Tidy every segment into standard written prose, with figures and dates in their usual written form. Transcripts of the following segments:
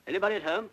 Anybody at home?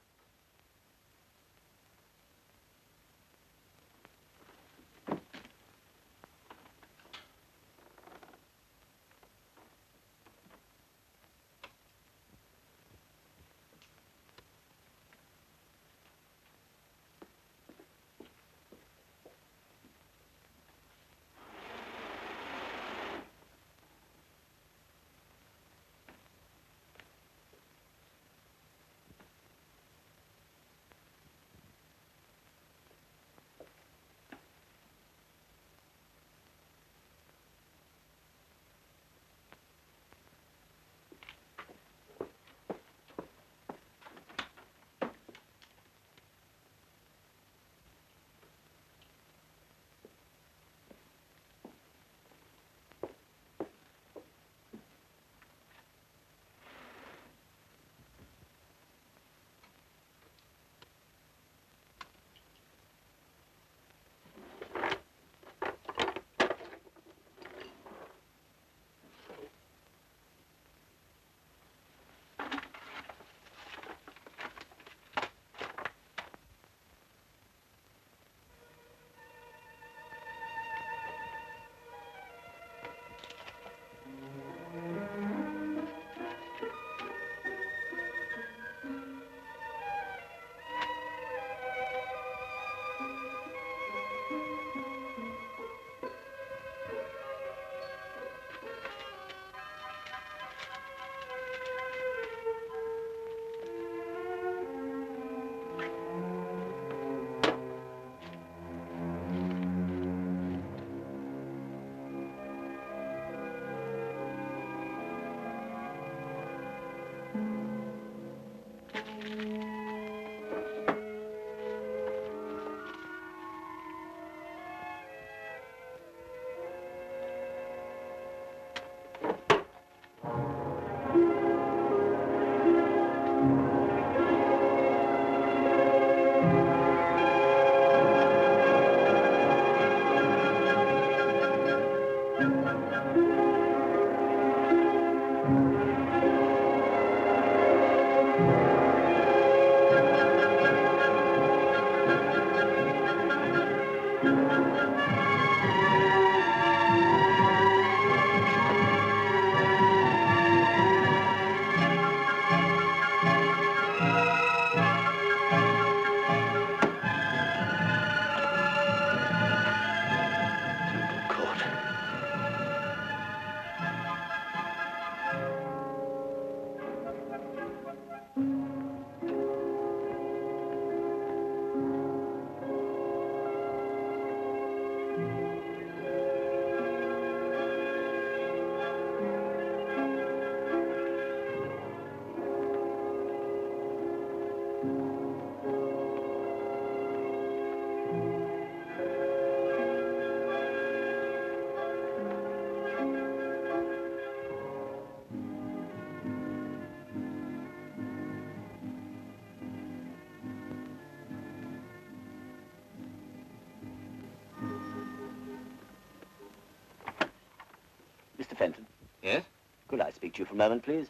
Could I speak to you for a moment, please?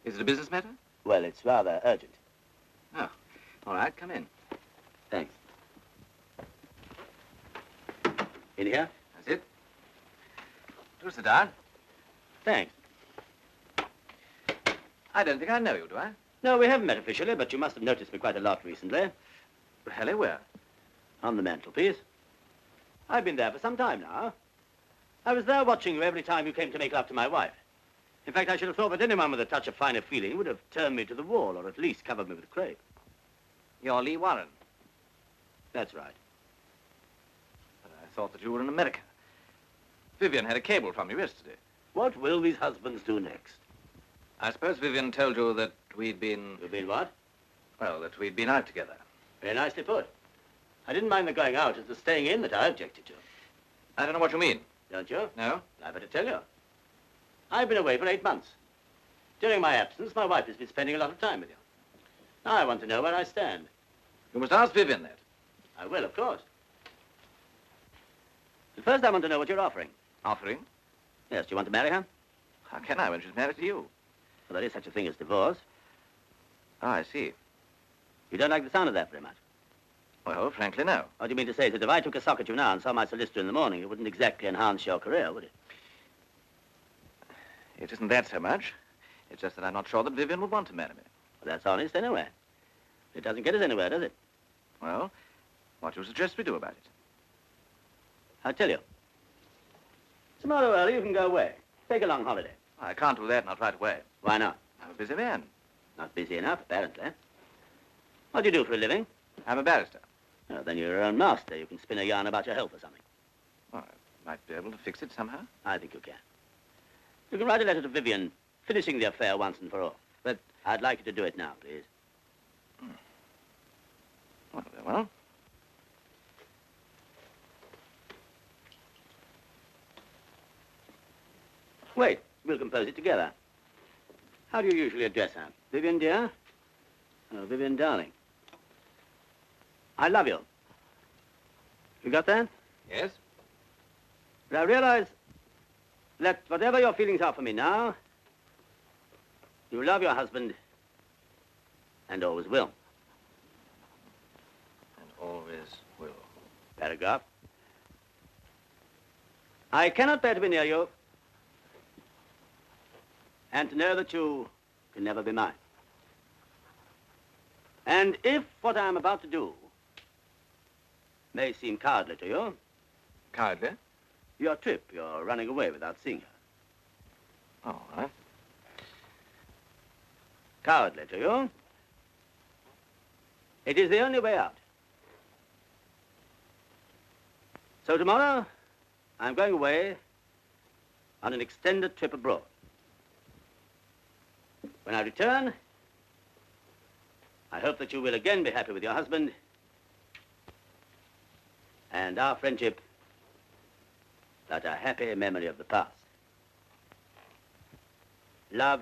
Is it a business matter? Well, it's rather urgent. Oh, all right, come in. Thanks. In here? That's it. Do sit down. Thanks. I don't think I know you, do I? No, we haven't met officially, but you must have noticed me quite a lot recently. Really, where? On the mantelpiece. I've been there for some time now. I was there watching you every time you came to make love to my wife. In fact, I should have thought that anyone with a touch of finer feeling would have turned me to the wall, or at least covered me with crepe. You're Lee Warren. That's right. But I thought that you were in America. Vivian had a cable from you yesterday. What will these husbands do next? I suppose Vivian told you that we'd been... You've been what? Well, that we'd been out together. Very nicely put. I didn't mind the going out. It's the staying in that I objected to. I don't know what you mean. Don't you? No? I better tell you. I've been away for 8 months. During my absence, my wife has been spending a lot of time with you. Now I want to know where I stand. You must ask Vivian that. I will, of course. But first, I want to know what you're offering. Offering? Yes, do you want to marry her? How can I when she's married to you? Well, there is such a thing as divorce. Oh, I see. You don't like the sound of that very much. Well, frankly, no. What do you mean to say is that if I took a sock at you now and saw my solicitor in the morning, it wouldn't exactly enhance your career, would it? It isn't that so much. It's just that I'm not sure that Vivian would want to marry me. Well, that's honest anyway. It doesn't get us anywhere, does it? Well, what do you suggest we do about it? I'll tell you. Tomorrow early you can go away. Take a long holiday. I can't do that, not right away. Why not? I'm a busy man. Not busy enough, apparently. What do you do for a living? I'm a barrister. Oh, then you're your own master. You can spin a yarn about your health or something. Well, I might be able to fix it somehow. I think you can. You can write a letter to Vivian, finishing the affair once and for all. But I'd like you to do it now, please. Well, very well. Wait, we'll compose it together. How do you usually address her? Vivian, dear? Oh, Vivian, darling. I love you. You got that? Yes? But I realize that whatever your feelings are for me now, you love your husband and always will. And always will. Paragraph. I cannot bear to be near you and to know that you can never be mine. And if what I am about to do may seem cowardly to you, Cowardly? your trip, you're running away without seeing her. All right. Cowardly to you, it is the only way out. So tomorrow, I'm going away on an extended trip abroad. When I return, I hope that you will again be happy with your husband and our friendship, but a happy memory of the past. Love,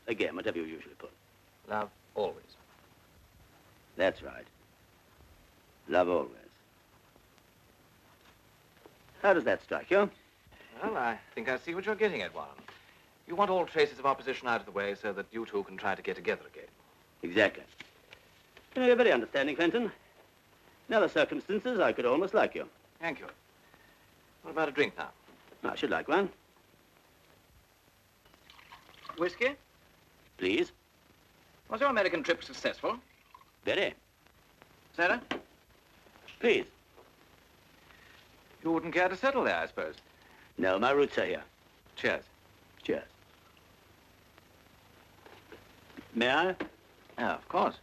again, whatever you usually put. Love always. That's right. Love always. How does that strike you? Well, I think I see what you're getting at, Warren. You want all traces of opposition out of the way so that you two can try to get together again. Exactly. You know, you're very understanding, Fenton. In other circumstances, I could almost like you. Thank you. What about a drink now? I should like one. Whiskey? Please. Was your American trip successful? Very. Sarah? Please. You wouldn't care to settle there, I suppose. No, my roots are here. Cheers. Cheers. May I? Yeah, of course.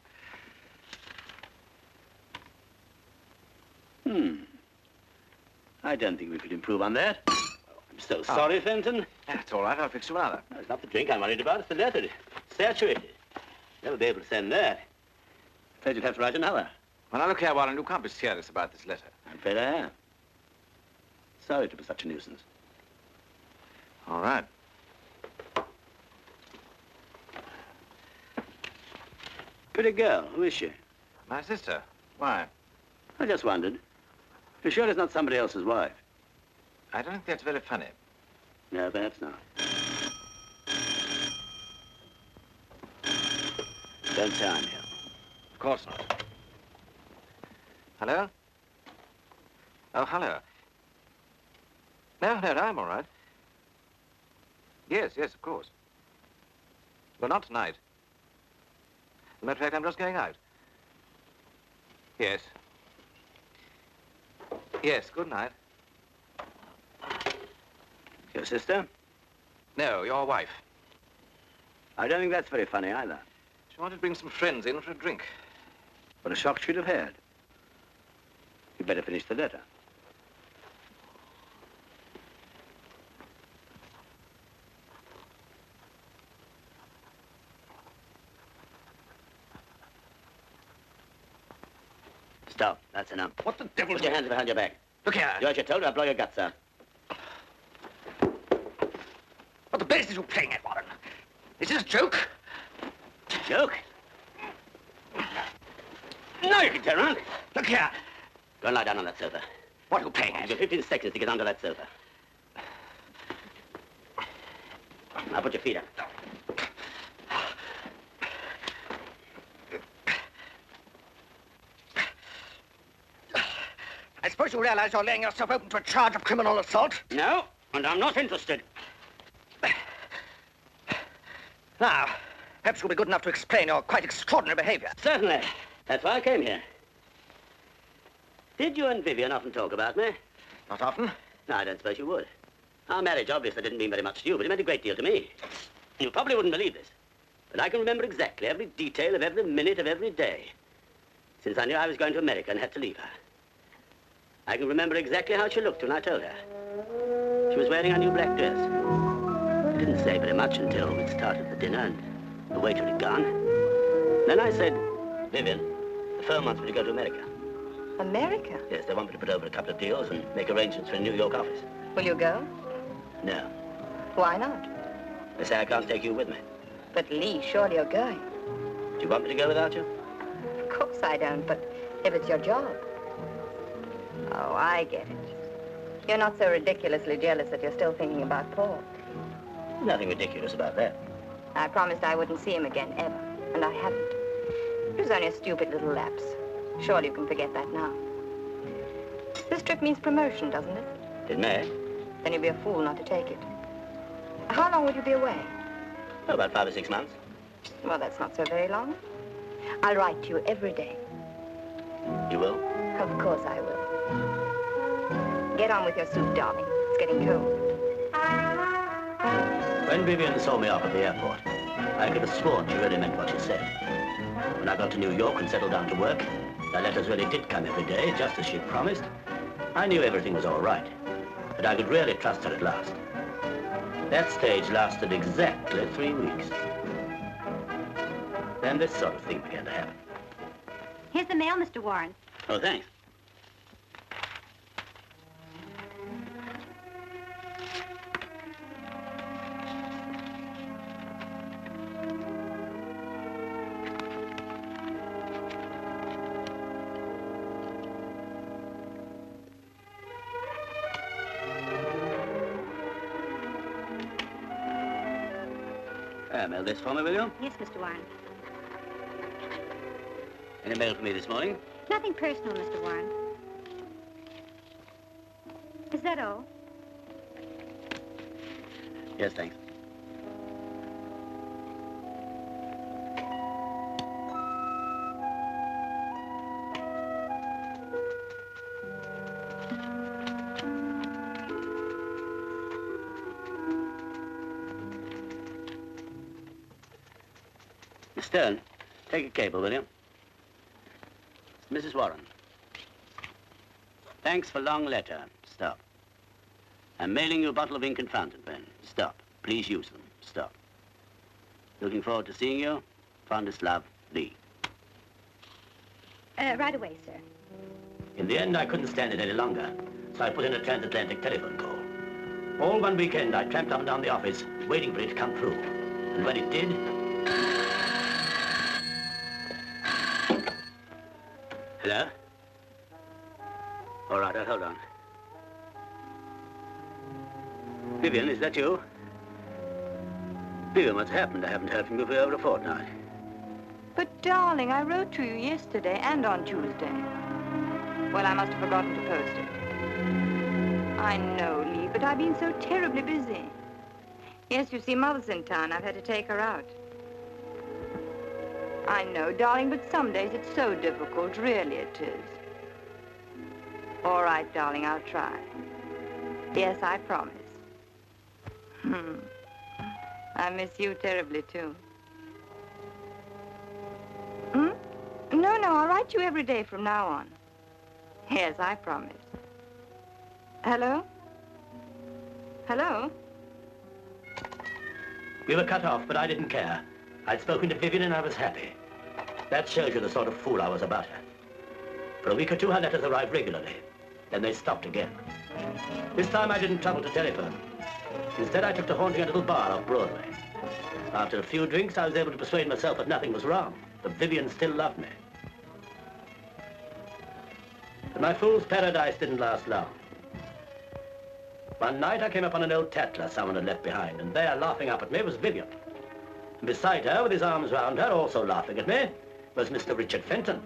I don't think we could improve on that. Oh, I'm so sorry, Fenton. That's all right. I'll fix you another. No, it's not the drink I'm worried about. It's the letter. It's saturated. Never be able to send that. Afraid you'd have to write another. Well, now, look here, Warren. You can't be serious about this letter. I'm afraid I am. Sorry to be such a nuisance. All right. Pretty girl. Who is she? My sister. Why? I just wondered. You're sure it's not somebody else's wife? I don't think that's very funny. No, perhaps not. Don't say I'm here. Of course not. Hello? Oh, hello. No, I'm all right. Yes, of course. Well, not tonight. As a matter of fact, I'm just going out. Yes. Yes, good night. Your sister? No, your wife. I don't think that's very funny either. She wanted to bring some friends in for a drink. What a shock she'd have had. You'd better finish the letter. Stop. That's enough. What the devil? Put your hands behind your back. Look here. Do as you're told, or I'll blow your guts out. What the blazes are you playing at, Warren? Is this a joke? Joke? No, you can turn around. Look here. Go and lie down on that sofa. What are you playing You've at? got 15 seconds to get under that sofa. Now put your feet up. I suppose you realize you're laying yourself open to a charge of criminal assault? No, and I'm not interested. Now, perhaps you'll be good enough to explain your quite extraordinary behavior. Certainly. That's why I came here. Did you and Vivian often talk about me? Not often. No, I don't suppose you would. Our marriage obviously didn't mean very much to you, but it meant a great deal to me. You probably wouldn't believe this, but I can remember exactly every detail of every minute of every day, since I knew I was going to America and had to leave her. I can remember exactly how she looked when I told her. She was wearing a new black dress. I didn't say very much until we'd started the dinner and the waiter had gone. Then I said, Vivian, the firm wants me to go to America. America? Yes, they want me to put over a couple of deals and make arrangements for a New York office. Will you go? No. Why not? They say I can't take you with me. But Lee, surely you're going. Do you want me to go without you? Of course I don't, but if it's your job. Oh, I get it. You're not so ridiculously jealous that you're still thinking about Paul. Nothing ridiculous about that. I promised I wouldn't see him again, ever, and I haven't. It was only a stupid little lapse. Surely you can forget that now. This trip means promotion, doesn't it? It may. Then you'd be a fool not to take it. How long would you be away? Oh, about 5 or 6 months. Well, that's not so very long. I'll write to you every day. You will? Of course I will. Get on with your soup, darling. It's getting cold. When Vivian saw me off at the airport, I could have sworn she really meant what she said. When I got to New York and settled down to work, the letters really did come every day, just as she'd promised. I knew everything was all right, but I could really trust her at last. That stage lasted exactly 3 weeks. Then this sort of thing began to happen. Here's the mail, Mr. Warren. Oh, thanks. Mail this for me, will you? Yes, Mr. Warren. Any mail for me this morning? Nothing personal, Mr. Warren. Is that all? Yes, thanks. Miss Stern, take a cable, will you? Mrs. Warren. Thanks for long letter. Stop. I'm mailing you a bottle of ink and fountain pen. Stop. Please use them. Stop. Looking forward to seeing you. Fondest love, Lee. Right away, sir. In the end, I couldn't stand it any longer, so I put in a transatlantic telephone call. All one weekend, I tramped up and down the office, waiting for it to come through. And when it did... Hello? All right, I'll hold on. Vivian, is that you? Vivian, what's happened? I haven't heard from you for over a fortnight. But, darling, I wrote to you yesterday and on Tuesday. Well, I must have forgotten to post it. I know, Lee, but I've been so terribly busy. Yes, you see, Mother's in town. I've had to take her out. I know, darling, but some days it's so difficult. Really it is. All right, darling, I'll try. Yes, I promise. I miss you terribly, too. No, I'll write you every day from now on. Yes, I promise. Hello? Hello? We were cut off, but I didn't care. I'd spoken to Vivian and I was happy. That shows you the sort of fool I was about her. For a week or two, her letters arrived regularly. Then they stopped again. This time I didn't trouble to telephone. Instead, I took to haunting a little bar off Broadway. After a few drinks, I was able to persuade myself that nothing was wrong, that Vivian still loved me. But my fool's paradise didn't last long. One night, I came upon an old tattler someone had left behind, and there, laughing up at me, was Vivian. And beside her, with his arms round her, also laughing at me, was Mr. Richard Fenton.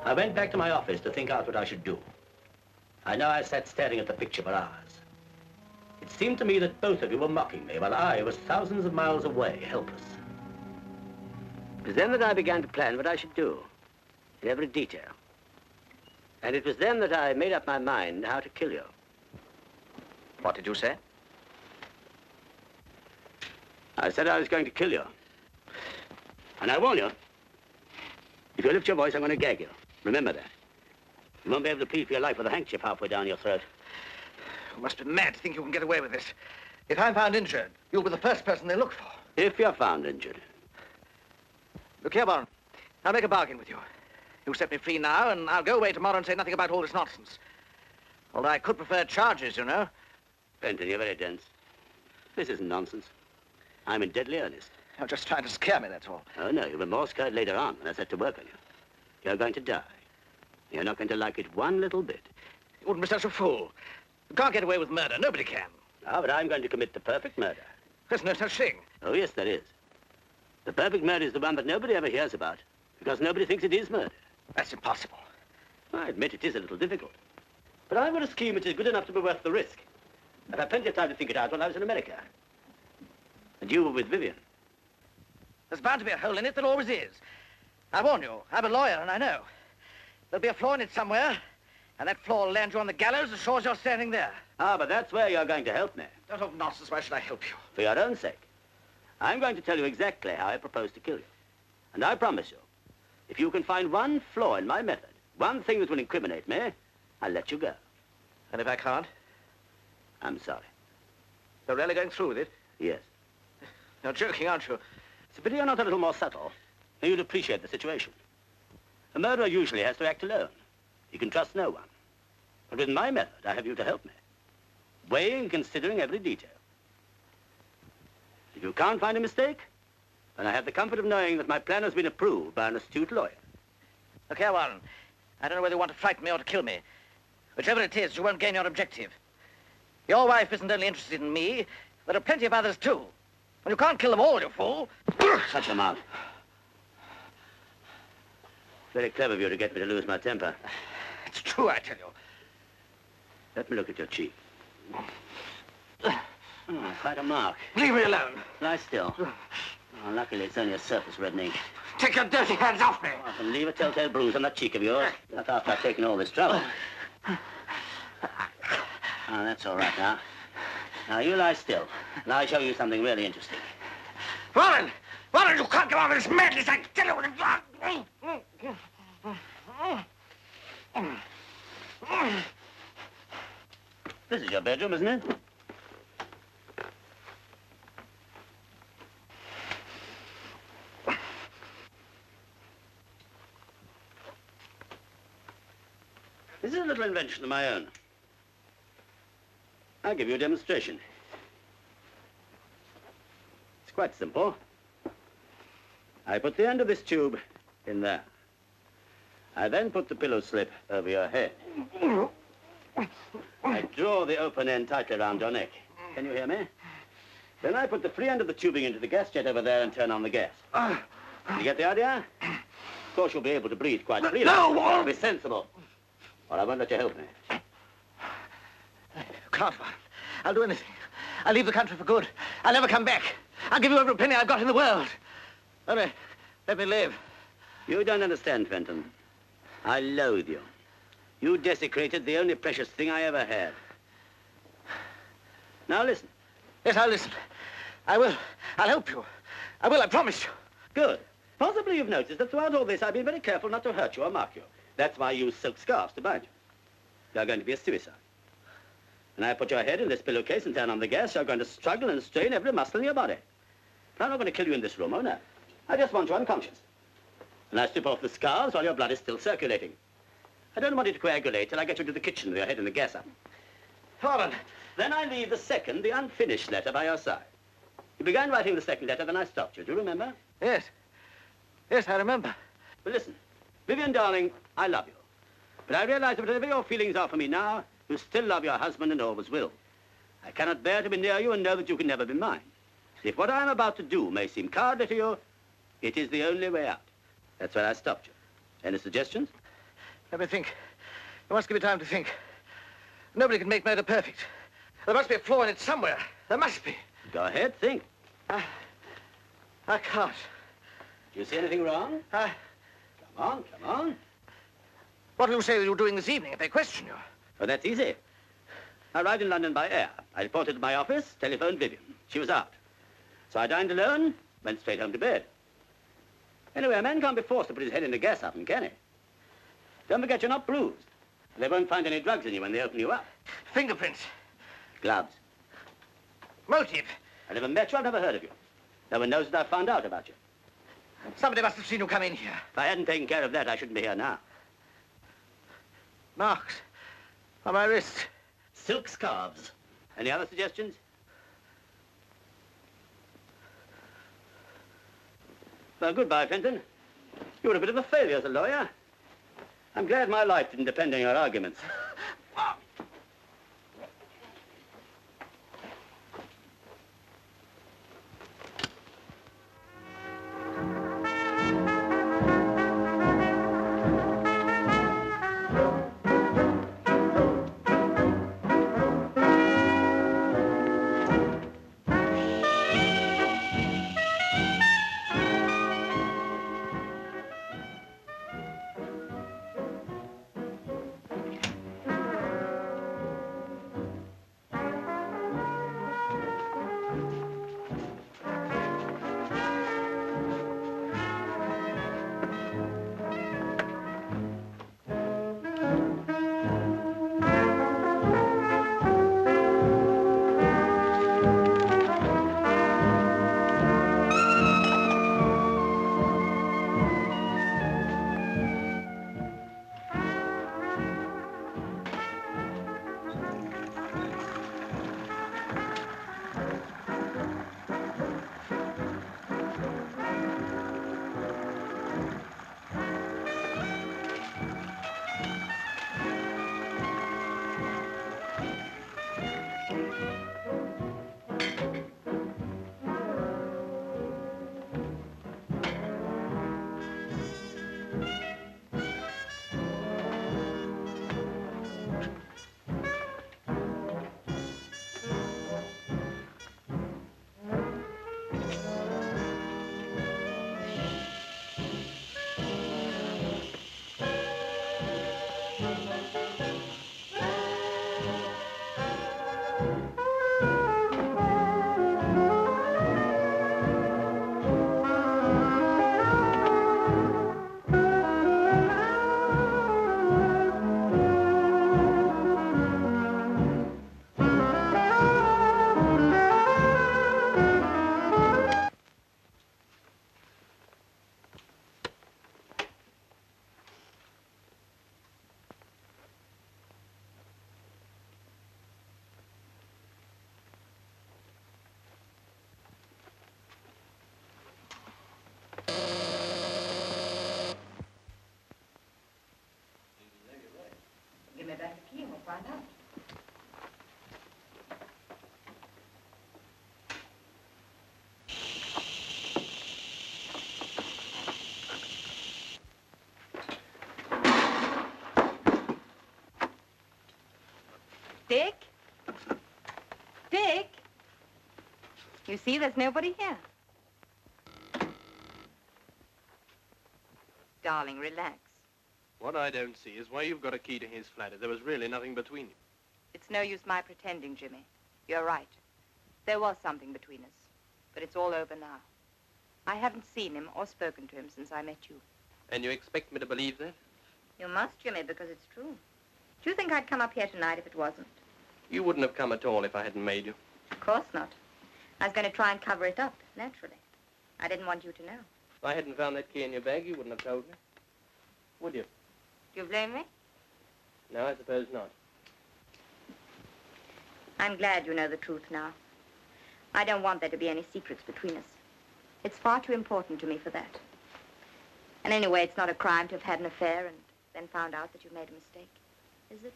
I went back to my office to think out what I should do. I know I sat staring at the picture for hours. It seemed to me that both of you were mocking me, while I was thousands of miles away, helpless. It was then that I began to plan what I should do, in every detail. And it was then that I made up my mind how to kill you. What did you say? I said I was going to kill you. And I warn you, if you lift your voice, I'm going to gag you. Remember that. You won't be able to plead for your life with a handkerchief halfway down your throat. You must be mad to think you can get away with this. If I'm found injured, you'll be the first person they look for. If you're found injured. Look here, Warren. I'll make a bargain with you. You set me free now, and I'll go away tomorrow and say nothing about all this nonsense. Although I could prefer charges, you know. Fenton, you're very dense. This isn't nonsense. I'm in deadly earnest. You're just trying to scare me, that's all. Oh, no, you'll be more scared later on when I set to work on you. You're going to die. You're not going to like it one little bit. You wouldn't be such a fool. You can't get away with murder. Nobody can. Ah, but I'm going to commit the perfect murder. There's no such thing. Oh, yes, there is. The perfect murder is the one that nobody ever hears about, because nobody thinks it is murder. That's impossible. I admit it is a little difficult. But I've got a scheme which is good enough to be worth the risk. I've had plenty of time to think it out when I was in America. And you were with Vivian. There's bound to be a hole in it. There always is. I warn you, I'm a lawyer, and I know. There'll be a flaw in it somewhere, and that flaw will land you on the gallows as sure as you're standing there. Ah, but that's where you're going to help me. Don't talk nonsense. Why should I help you? For your own sake. I'm going to tell you exactly how I propose to kill you. And I promise you, if you can find one flaw in my method, one thing that will incriminate me, I'll let you go. And if I can't? I'm sorry. You're really going through with it? Yes. You're joking, aren't you? It's a pity you're not a little more subtle. Then you'd appreciate the situation. A murderer usually has to act alone. He can trust no one. But with my method, I have you to help me, weighing and considering every detail. If you can't find a mistake, then I have the comfort of knowing that my plan has been approved by an astute lawyer. Look here, Warren. I don't know whether you want to frighten me or to kill me. Whichever it is, you won't gain your objective. Your wife isn't only interested in me, there are plenty of others, too. And you can't kill them all, you fool. Shut your mouth. Very clever of you to get me to lose my temper. It's true, I tell you. Let me look at your cheek. Oh, quite a mark. Leave me alone. Lie still. Oh, luckily, it's only a surface reddening. Take your dirty hands off me. Oh, and leave a telltale bruise on that cheek of yours. Not after I've taken all this trouble. Oh, that's all right now. Now, you lie still, and I'll show you something really interesting. Warren! Warren, you can't go on with this madness, I tell you. This is your bedroom, isn't it? This is a little invention of my own. I'll give you a demonstration. It's quite simple. I put the end of this tube in there. I then put the pillow slip over your head. I draw the open end tightly around your neck. Can you hear me? Then I put the free end of the tubing into the gas jet over there and turn on the gas. You get the idea? Of course, you'll be able to breathe quite freely. No! Be sensible. Or I won't let you help me. Can't, Warren. I'll do anything. I'll leave the country for good. I'll never come back. I'll give you every penny I've got in the world. Only, let me live. You don't understand, Fenton. I loathe you. You desecrated the only precious thing I ever had. Now listen. Yes, I'll listen. I will. I'll help you. I will, I promise you. Good. Possibly you've noticed that throughout all this I've been very careful not to hurt you or mark you. That's why I use silk scarves to bind you. You're going to be a suicide. When I put your head in this pillowcase and turn on the gas, you're going to struggle and strain every muscle in your body. But I'm not going to kill you in this room, oh no. I just want you unconscious. And I strip off the scarves while your blood is still circulating. I don't want you to coagulate till I get you to the kitchen with your head in the gas oven. Warren. Then I leave the second, the unfinished letter by your side. You began writing the second letter, then I stopped you. Do you remember? Yes. Yes, I remember. Well, listen. Vivian, darling, I love you. But I realize that whatever your feelings are for me now, you still love your husband and always will. I cannot bear to be near you and know that you can never be mine. If what I am about to do may seem cowardly to you, it is the only way out. That's where I stopped you. Any suggestions? Let me think. You must give me time to think. Nobody can make murder perfect. There must be a flaw in it somewhere. There must be. Go ahead, think. I can't. Do you see anything wrong? Come on, come on. What will you say you're doing this evening if they question you? Oh, that's easy. I arrived in London by air. I reported to my office, telephoned Vivian. She was out. So I dined alone, went straight home to bed. Anyway, a man can't be forced to put his head in the gas oven, can he? Don't forget you're not bruised. They won't find any drugs in you when they open you up. Fingerprints. Gloves. Motive. I never met you, I've never heard of you. No one knows that I've found out about you. Somebody must have seen you come in here. If I hadn't taken care of that, I shouldn't be here now. Marks on my wrists. Silk scarves. Any other suggestions? Well, goodbye, Fenton. You were a bit of a failure as a lawyer. I'm glad my life didn't depend on your arguments. me back the key and we'll find out. Dick? Dick? You see, there's nobody here. Darling, relax. What I don't see is why you've got a key to his flat if there was really nothing between you. It's no use my pretending, Jimmy. You're right. There was something between us, but it's all over now. I haven't seen him or spoken to him since I met you. And you expect me to believe that? You must, Jimmy, because it's true. Do you think I'd come up here tonight if it wasn't? You wouldn't have come at all if I hadn't made you. Of course not. I was going to try and cover it up, naturally. I didn't want you to know. If I hadn't found that key in your bag, you wouldn't have told me. Would you? Do you blame me? No, I suppose not. I'm glad you know the truth now. I don't want there to be any secrets between us. It's far too important to me for that. And anyway, it's not a crime to have had an affair and then found out that you've made a mistake, is it?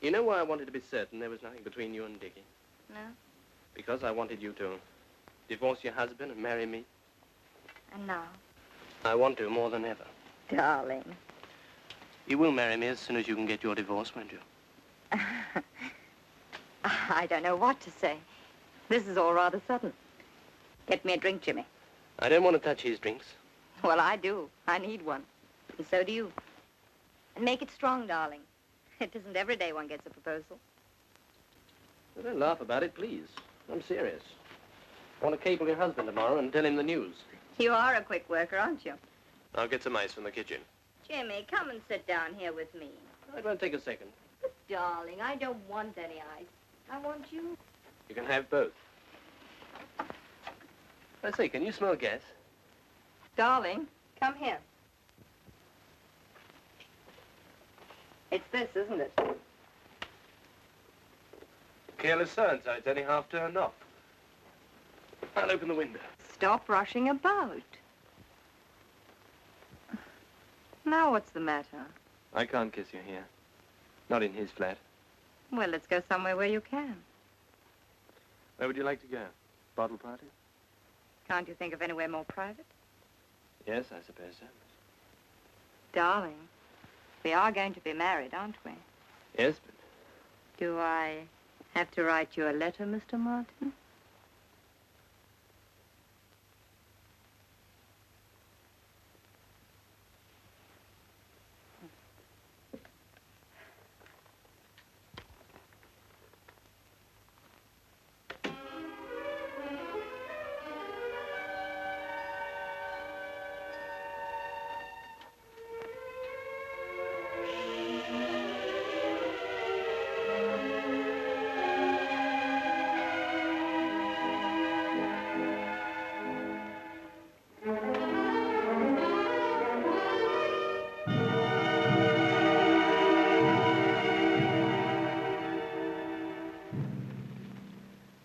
You know why I wanted to be certain there was nothing between you and Dickie? No? Because I wanted you to divorce your husband and marry me. And now? I want to more than ever. Darling. You will marry me as soon as you can get your divorce, won't you? I don't know what to say. This is all rather sudden. Get me a drink, Jimmy. I don't want to touch his drinks. Well, I do. I need one. And so do you. And make it strong, darling. It isn't every day one gets a proposal. Well, don't laugh about it, please. I'm serious. I want to cable your husband tomorrow and tell him the news. You are a quick worker, aren't you? I'll get some ice from the kitchen. Jimmy, come and sit down here with me. It won't take a second. But, darling, I don't want any ice. I want you. You can have both. I say, can you smell gas? Darling, come here. It's this, isn't it? Careless so-and-so. It's only half turned off. I'll open the window. Stop rushing about. Now what's the matter? I can't kiss you here. Not in his flat. Well, let's go somewhere where you can. Where would you like to go? Bottle party? Can't you think of anywhere more private? Yes, I suppose so. Darling, we are going to be married, aren't we? Yes, but... Do I have to write you a letter, Mr. Martin?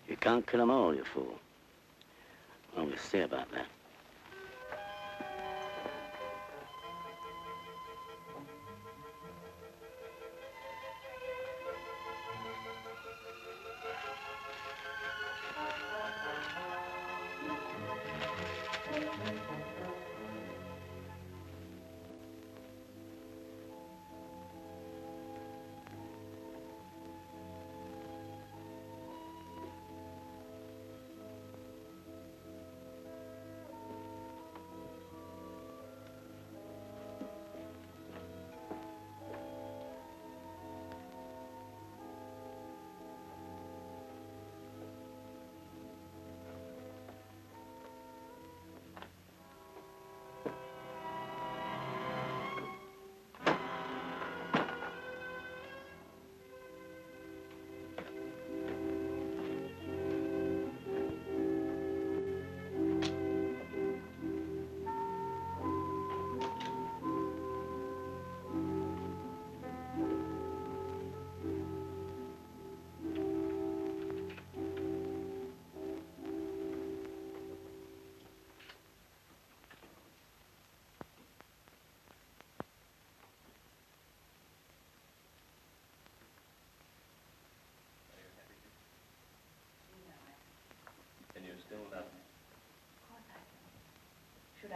You can't kill them all, you fool. Well, we'll see about that.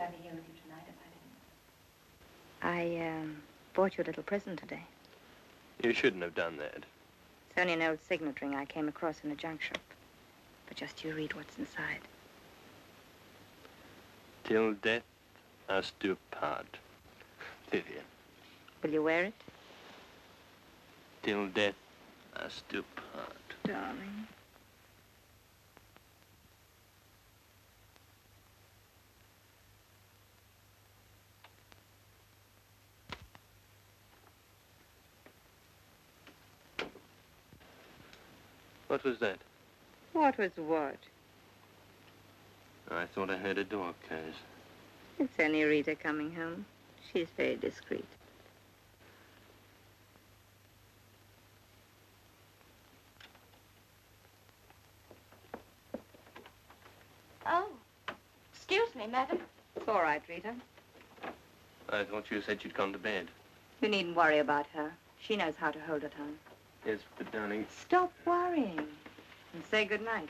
I'd be here with you tonight if I didn't. I bought you a little present today. You shouldn't have done that. It's only an old signet ring I came across in a junk shop. But just you read what's inside. Till death us do part. Vivian. Will you wear it? Till death us do part. Darling. What was that? What was what? I thought I heard a door close. It's only Rita coming home. She's very discreet. Oh, excuse me, madam. It's all right, Rita. I thought you said you'd gone to bed. You needn't worry about her. She knows how to hold her tongue. Yes, but darling... Stop worrying and say good night.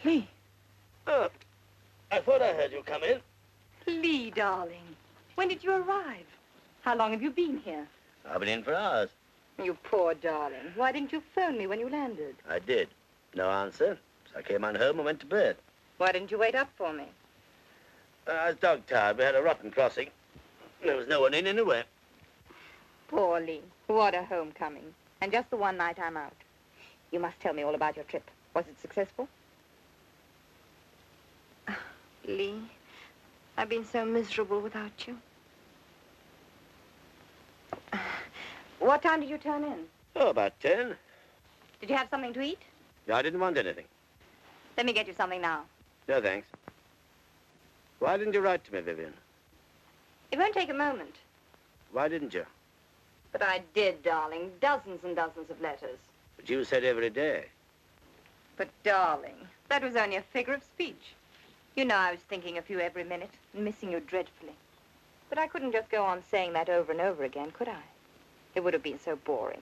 Lee. Oh, I thought I heard you come in. Lee, darling. When did you arrive? How long have you been here? I've been in for hours. You poor darling. Why didn't you phone me when you landed? I did. No answer. So I came on home and went to bed. Why didn't you wait up for me? I was dog-tired. We had a rotten crossing. There was no one in anywhere. Poor Lee. What a homecoming. And just the one night I'm out. You must tell me all about your trip. Was it successful? Lee, I've been so miserable without you. What time did you turn in? Oh, about 10. Did you have something to eat? No, I didn't want anything. Let me get you something now. No, thanks. Why didn't you write to me, Vivian? It won't take a moment. Why didn't you? But I did, darling. Dozens and dozens of letters. But you said every day. But, darling, that was only a figure of speech. You know I was thinking of you every minute and missing you dreadfully. But I couldn't just go on saying that over and over again, could I? It would have been so boring.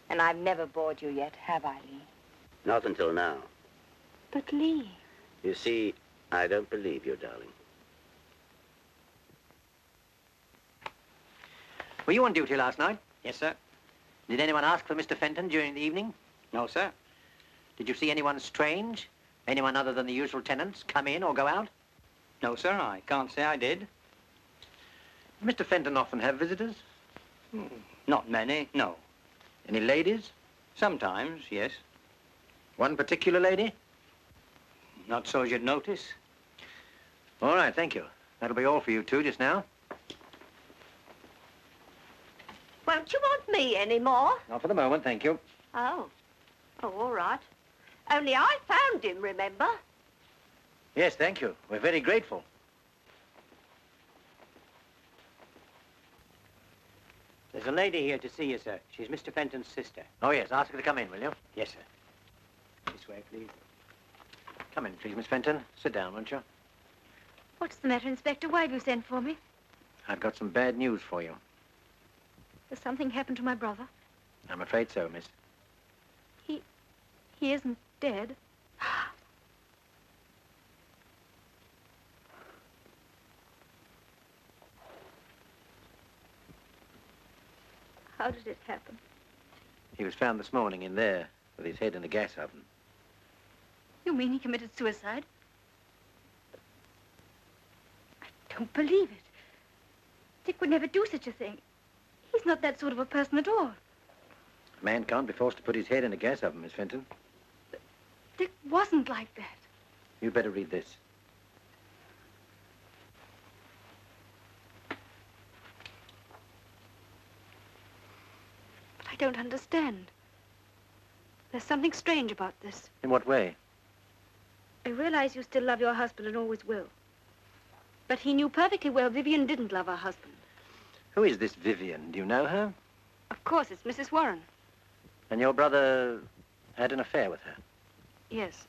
And I've never bored you yet, have I, Lee? Not until now. But, Lee... You see, I don't believe you, darling. Were you on duty last night? Yes, sir. Did anyone ask for Mr. Fenton during the evening? No, sir. Did you see anyone strange? Anyone other than the usual tenants come in or go out? No, sir, I can't say I did. Mr. Fenton often have visitors? Not many, no. Any ladies? Sometimes, yes. One particular lady? Not so as you'd notice. All right, thank you. That'll be all for you two just now. Won't you want me anymore? Not for the moment, thank you. Oh. Oh, all right. Only I found him, remember? Yes, thank you. We're very grateful. There's a lady here to see you, sir. She's Mr. Fenton's sister. Oh, yes, ask her to come in, will you? Yes, sir. This way, please. Come in, please, Miss Fenton. Sit down, won't you? What's the matter, Inspector? Why have you sent for me? I've got some bad news for you. Has something happened to my brother? I'm afraid so, miss. He isn't dead. How did it happen? He was found this morning in there with his head in a gas oven. You mean he committed suicide? I don't believe it. Dick would never do such a thing. He's not that sort of a person at all. A man can't be forced to put his head in a gas oven, Miss Fenton. Dick wasn't like that. You'd better read this. But I don't understand. There's something strange about this. In what way? I realize you still love your husband and always will. But he knew perfectly well Vivian didn't love her husband. Who is this Vivian? Do you know her? Of course, it's Mrs. Warren. And your brother had an affair with her? Yes.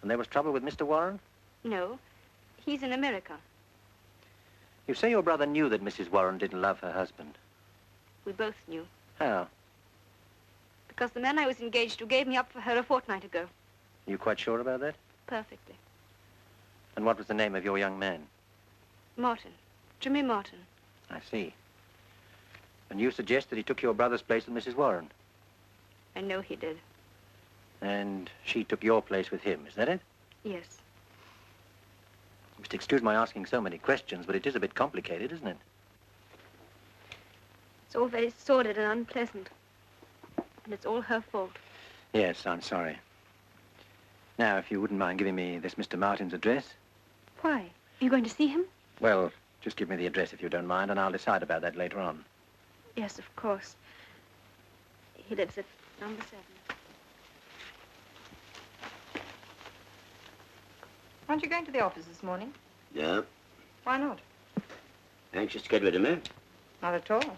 And there was trouble with Mr. Warren? No. He's in America. You say your brother knew that Mrs. Warren didn't love her husband. We both knew. How? Because the man I was engaged to gave me up for her a fortnight ago. You quite sure about that? Perfectly. And what was the name of your young man? Martin. Jimmy Martin. I see. And you suggest that he took your brother's place with Mrs. Warren? I know he did. And she took your place with him, is that it? Yes. You must excuse my asking so many questions, but it is a bit complicated, isn't it? It's all very sordid and unpleasant. And it's all her fault. Yes, I'm sorry. Now, if you wouldn't mind giving me this Mr. Martin's address. Why? Are you going to see him? Well, just give me the address if you don't mind, and I'll decide about that later on. Yes, of course. He lives at number 7. Aren't you going to the office this morning? No. Why not? Anxious to get rid of me? Not at all.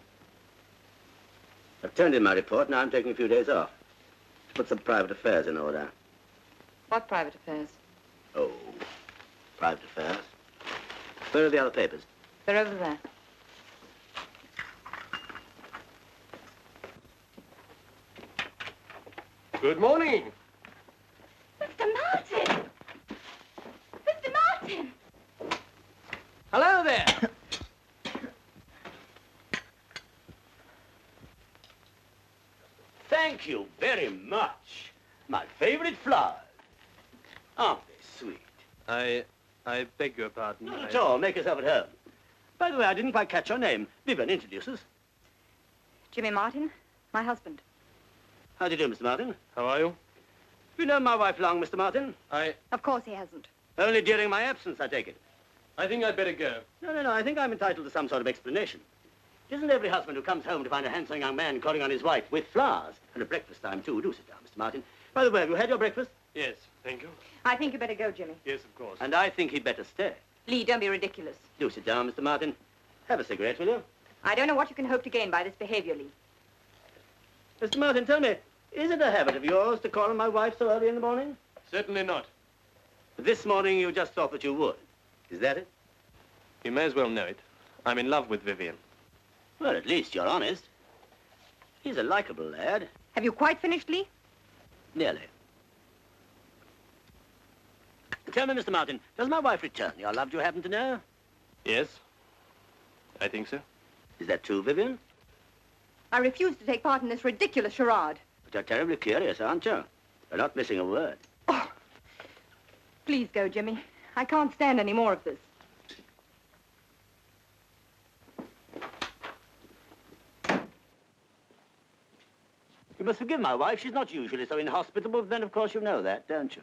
I've turned in my report, now I'm taking a few days off. To put some private affairs in order. What private affairs? Oh, private affairs. Where are the other papers? They're over there. Good morning. Mr. Martin! Mr. Martin! Hello there. Thank you very much. My favorite flowers. Aren't they sweet? I beg your pardon. Not at all. Make yourself at home. By the way, I didn't quite catch your name. Vivian, introduce us. Jimmy Martin, my husband. How do you do, Mr. Martin? How are you? Have you known my wife long, Mr. Martin? Of course he hasn't. Only during my absence, I take it. I think I'd better go. No. I think I'm entitled to some sort of explanation. It isn't every husband who comes home to find a handsome young man calling on his wife with flowers. And at breakfast time, too. Do sit down, Mr. Martin. By the way, have you had your breakfast? Yes, thank you. I think you better go, Jimmy. Yes, of course. And I think he'd better stay. Lee, don't be ridiculous. Do sit down, Mr. Martin. Have a cigarette, will you? I don't know what you can hope to gain by this behavior, Lee. Mr. Martin, tell me, is it a habit of yours to call on my wife so early in the morning? Certainly not. But this morning you just thought that you would. Is that it? You may as well know it. I'm in love with Vivian. Well, at least you're honest. He's a likable lad. Have you quite finished, Lee? Nearly. Tell me, Mr. Martin, does my wife return your love, do you happen to know? Yes, I think so. Is that true, Vivian? I refuse to take part in this ridiculous charade. But you're terribly curious, aren't you? You're not missing a word. Oh, please go, Jimmy. I can't stand any more of this. You must forgive my wife. She's not usually so inhospitable, but then, of course, you know that, don't you?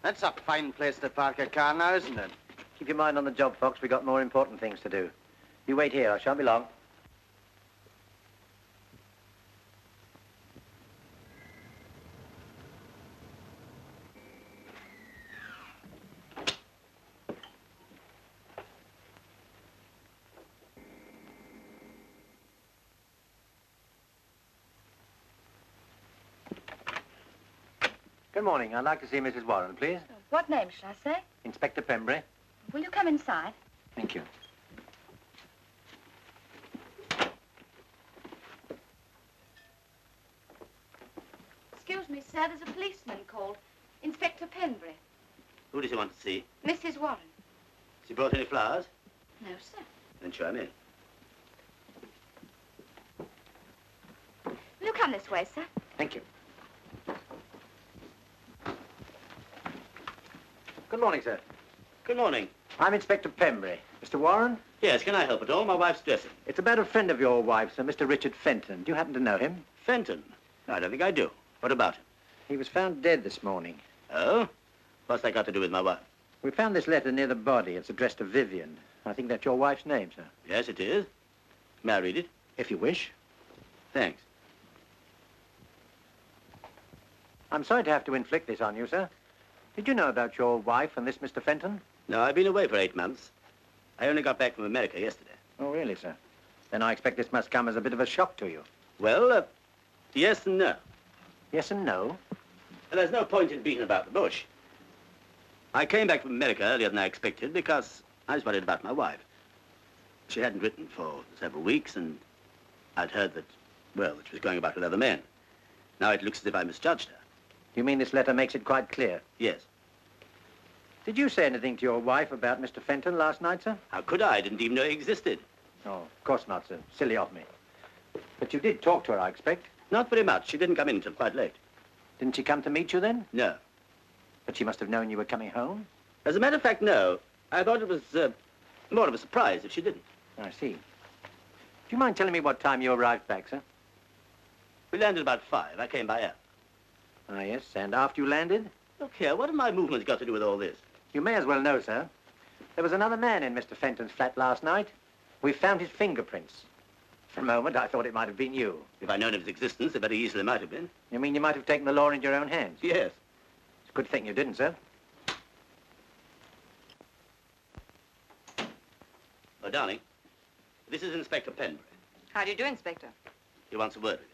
That's a fine place to park a car now, isn't it? Keep your mind on the job, Fox. We got more important things to do. You wait here. I shan't be long. Good morning. I'd like to see Mrs. Warren, please. What name should I say? Inspector Pembury. Will you come inside? Thank you. Excuse me, sir, there's a policeman called. Inspector Penbury. Who does he want to see? Mrs. Warren. Has he brought any flowers? No, sir. Then show him in. Look Come this way, sir. Thank you. Good morning, sir. Good morning. I'm Inspector Pembury. Mr. Warren? Yes, can I help at all? My wife's dressing. It's about a friend of your wife's, sir, Mr. Richard Fenton. Do you happen to know him? Fenton? I don't think I do. What about him? He was found dead this morning. Oh? What's that got to do with my wife? We found this letter near the body. It's addressed to Vivian. I think that's your wife's name, sir. Yes, it is. May I read it? If you wish. Thanks. I'm sorry to have to inflict this on you, sir. Did you know about your wife and this Mr. Fenton? No, I've been away for 8 months. I only got back from America yesterday. Oh, really, sir? Then I expect this must come as a bit of a shock to you. Well, yes and no. Yes and no? And there's no point in beating about the bush. I came back from America earlier than I expected because I was worried about my wife. She hadn't written for several weeks, and I'd heard that, well, that she was going about with other men. Now it looks as if I misjudged her. You mean this letter makes it quite clear? Yes. Did you say anything to your wife about Mr. Fenton last night, sir? How could I? I didn't even know he existed. Oh, of course not, sir. Silly of me. But you did talk to her, I expect. Not very much. She didn't come in until quite late. Didn't she come to meet you then? No. But she must have known you were coming home. As a matter of fact, no. I thought it was more of a surprise if she didn't. I see. Do you mind telling me what time you arrived back, sir? We landed about 5. I came by air. Ah, yes. And after you landed? Look here, what have my movements got to do with all this? You may as well know, sir. There was another man in Mr. Fenton's flat last night. We found his fingerprints. For a moment, I thought it might have been you. If I'd known of his existence, it very easily might have been. You mean you might have taken the law into your own hands? Yes. It's a good thing you didn't, sir. Oh, darling, this is Inspector Pembury. How do you do, Inspector? He wants a word with you.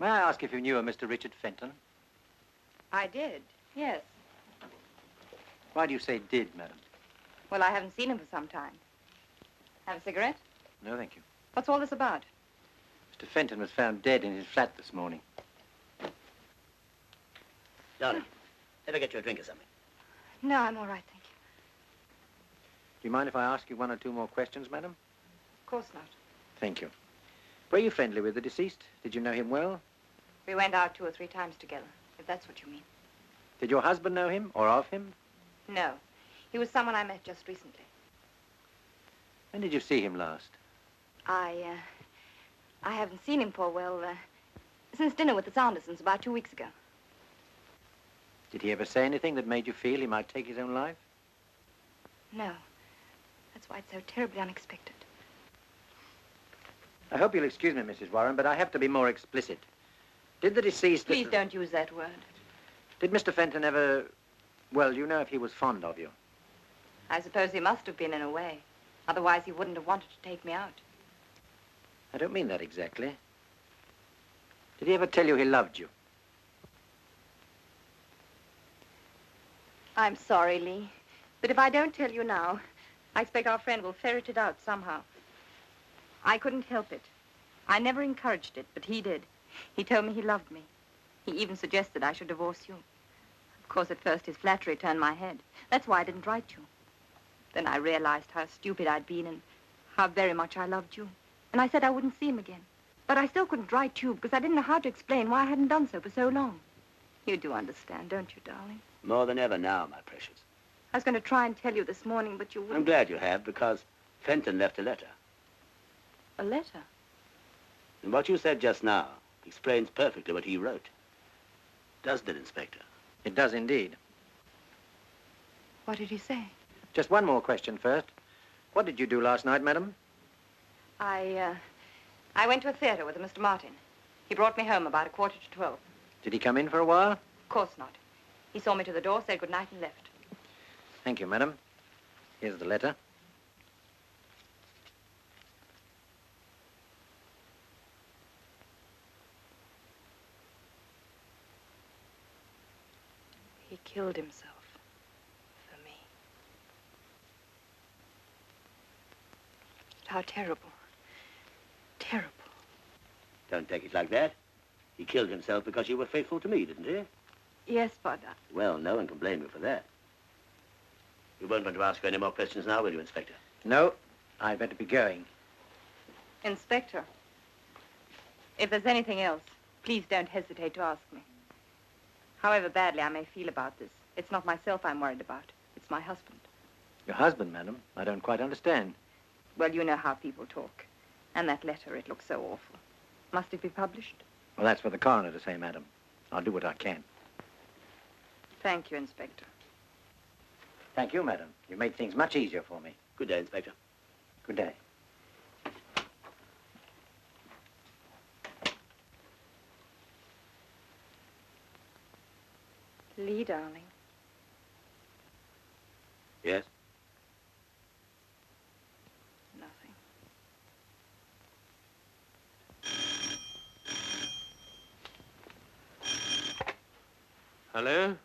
May I ask if you knew a Mr. Richard Fenton? I did, yes. Why do you say did, madam? Well, I haven't seen him for some time. Have a cigarette? No, thank you. What's all this about? Mr. Fenton was found dead in his flat this morning. Darling, ever get you a drink or something? No, I'm all right, thank you. Do you mind if I ask you 1 or 2 more questions, madam? Of course not. Thank you. Were you friendly with the deceased? Did you know him well? We went out 2 or 3 times together, if that's what you mean. Did your husband know him or of him? No. He was someone I met just recently. When did you see him last? I haven't seen him for, well, since dinner with the Sandersons about 2 weeks ago. Did he ever say anything that made you feel he might take his own life? No. That's why it's so terribly unexpected. I hope you'll excuse me, Mrs. Warren, but I have to be more explicit. Did the deceased... Please don't use that word. Did Mr. Fenton ever... Well, you know if he was fond of you? I suppose he must have been in a way. Otherwise, he wouldn't have wanted to take me out. I don't mean that exactly. Did he ever tell you he loved you? I'm sorry, Lee. But if I don't tell you now, I expect our friend will ferret it out somehow. I couldn't help it. I never encouraged it, but he did. He told me he loved me. He even suggested I should divorce you. Of course, at first his flattery turned my head. That's why I didn't write you. Then I realized how stupid I'd been and how very much I loved you. And I said I wouldn't see him again. But I still couldn't write you because I didn't know how to explain why I hadn't done so for so long. You do understand, don't you, darling? More than ever now, my precious. I was going to try and tell you this morning, but you wouldn't. I'm glad you have, because Fenton left a letter. A letter? And what you said just now explains perfectly what he wrote. Doesn't it, Inspector? It does indeed. What did he say? Just 1 more question first. What did you do last night, madam? I went to a theater with Mr. Martin. He brought me home about 11:45. Did he come in for a while? Of course not. He saw me to the door, said good night, and left. Thank you, madam. Here's the letter. He killed himself for me. How terrible. Terrible. Don't take it like that. He killed himself because you were faithful to me, didn't he? Yes, but... Well, no one can blame you for that. You won't want to ask any more questions now, will you, Inspector? No, I'd better be going. Inspector. If there's anything else, please don't hesitate to ask me. However badly I may feel about this, it's not myself I'm worried about. It's my husband. Your husband, madam? I don't quite understand. Well, you know how people talk. And that letter, it looks so awful. Must it be published? Well, that's for the coroner to say, madam. I'll do what I can. Thank you, Inspector. Thank you, madam. You made things much easier for me. Good day, Inspector. Good day. Lee, darling. Yes? Nothing. Hello?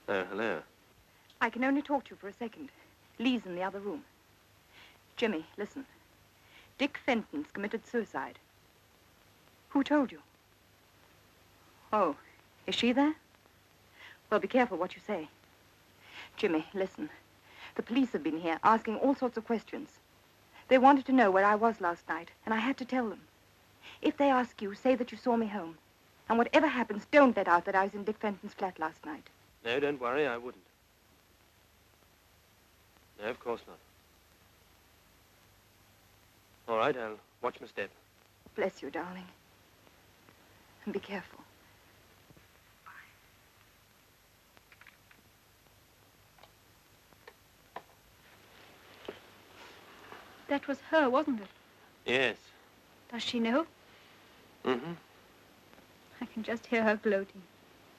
Oh, hello. I can only talk to you for a second. Lee's in the other room. Jimmy, listen. Dick Fenton's committed suicide. Who told you? Oh, is she there? Well, be careful what you say. Jimmy, listen. The police have been here asking all sorts of questions. They wanted to know where I was last night, and I had to tell them. If they ask you, say that you saw me home. And whatever happens, don't let out that I was in Dick Fenton's flat last night. No, don't worry, I wouldn't. No, of course not. All right, I'll watch my step. Bless you, darling. And be careful. That was her, wasn't it? Yes. Does she know? Mm-hmm. I can just hear her gloating.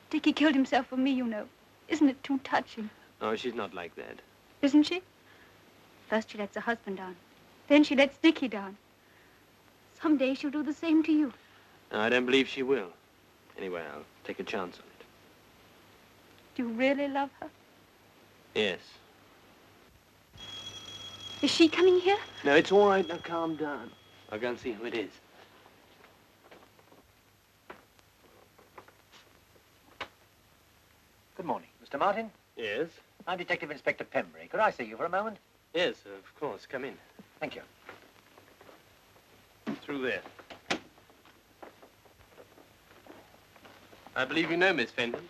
Dickie killed himself for me, you know. Isn't it too touching? Oh, she's not like that. Isn't she? First she lets her husband down. Then she lets Dickie down. Someday she'll do the same to you. No, I don't believe she will. Anyway, I'll take a chance on it. Do you really love her? Yes. Is she coming here? No, it's all right. Now, calm down. I'll go and see who it is. Good morning. Mr. Martin? Yes? I'm Detective Inspector Pembury. Could I see you for a moment? Yes, of course. Come in. Thank you. Through there. I believe you know Miss Fenton.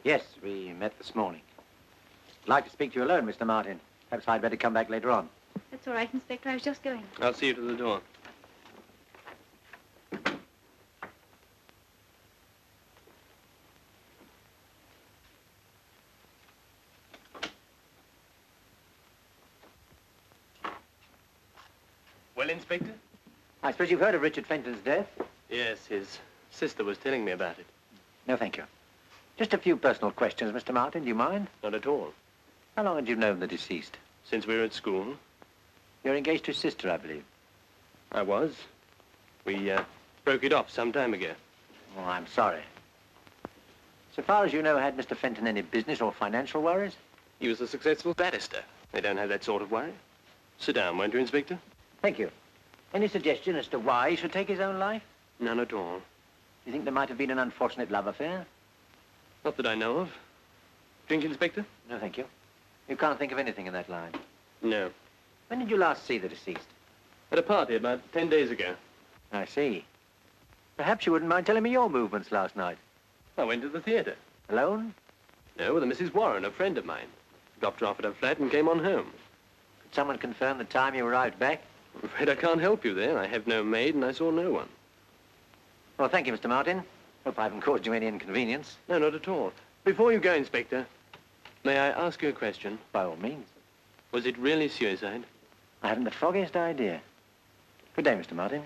Yes, we met this morning. I'd like to speak to you alone, Mr. Martin. Perhaps I'd better come back later on. That's all right, Inspector. I was just going. I'll see you to the door. Well, Inspector? I suppose you've heard of Richard Fenton's death? Yes, his sister was telling me about it. No, thank you. Just a few personal questions, Mr. Martin. Do you mind? Not at all. How long had you known the deceased? Since we were at school. You're engaged to his sister, I believe. I was. We broke it off some time ago. Oh, I'm sorry. So far as you know, had Mr. Fenton any business or financial worries? He was a successful barrister. They don't have that sort of worry. Sit down, won't you, Inspector? Thank you. Any suggestion as to why he should take his own life? None at all. You think there might have been an unfortunate love affair? Not that I know of. Drink, Inspector? No, thank you. You can't think of anything in that line. No. When did you last see the deceased? At a party about 10 days ago. I see. Perhaps you wouldn't mind telling me your movements last night. I went to the theatre. Alone? No, with a Mrs. Warren, a friend of mine. Dropped her off at her flat and came on home. Could someone confirm the time you arrived back? I'm afraid I can't help you there. I have no maid and I saw no one. Well, thank you, Mr. Martin. Hope I haven't caused you any inconvenience. No, not at all. Before you go, Inspector, may I ask you a question? By all means. Was it really suicide? I haven't the foggiest idea. Good day, Mr. Martin.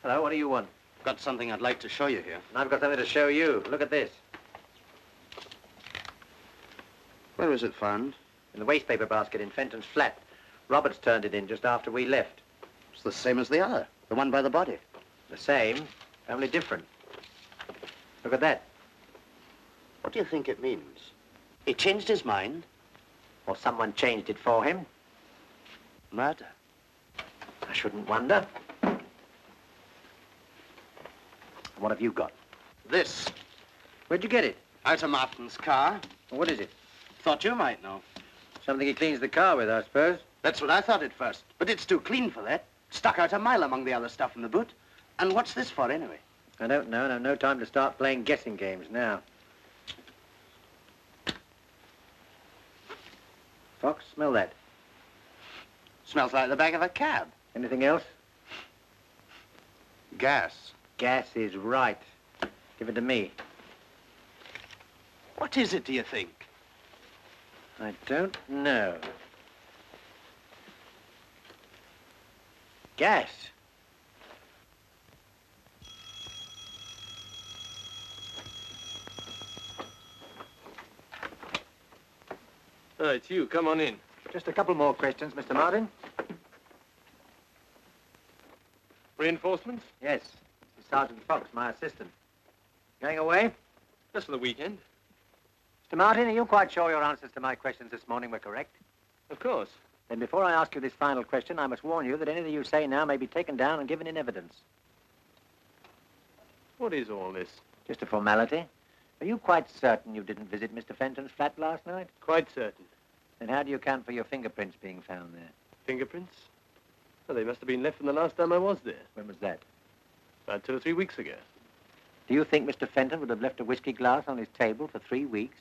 Hello, what do you want? Got something I'd like to show you here. I've got something to show you. Look at this. Where was it found? In the wastepaper basket in Fenton's flat. Roberts turned it in just after we left. It's the same as the other, the one by the body. The same, only different. Look at that. What do you think it means? He changed his mind? Or someone changed it for him. Murder. I shouldn't wonder. What have you got? This. Where'd you get it? Out of Martin's car. What is it? Thought you might know. Something he cleans the car with, I suppose. That's what I thought at first. But it's too clean for that. Stuck out a mile among the other stuff in the boot. And what's this for, anyway? I don't know, and I've no time to start playing guessing games now. Fox, smell that. Smells like the back of a cab. Anything else? Gas. Gas is right. Give it to me. What is it, do you think? I don't know. Gas. Oh, it's you. Come on in. Just a couple more questions, Mr. Martin. Reinforcements? Yes. This is Sergeant Fox, my assistant. Going away? Just for the weekend. Mr. Martin, are you quite sure your answers to my questions this morning were correct? Of course. Then before I ask you this final question, I must warn you that anything you say now may be taken down and given in evidence. What is all this? Just a formality. Are you quite certain you didn't visit Mr. Fenton's flat last night? Quite certain. Then how do you account for your fingerprints being found there? Fingerprints? Well, they must have been left from the last time I was there. When was that? About 2 or 3 weeks ago. Do you think Mr. Fenton would have left a whiskey glass on his table for 3 weeks?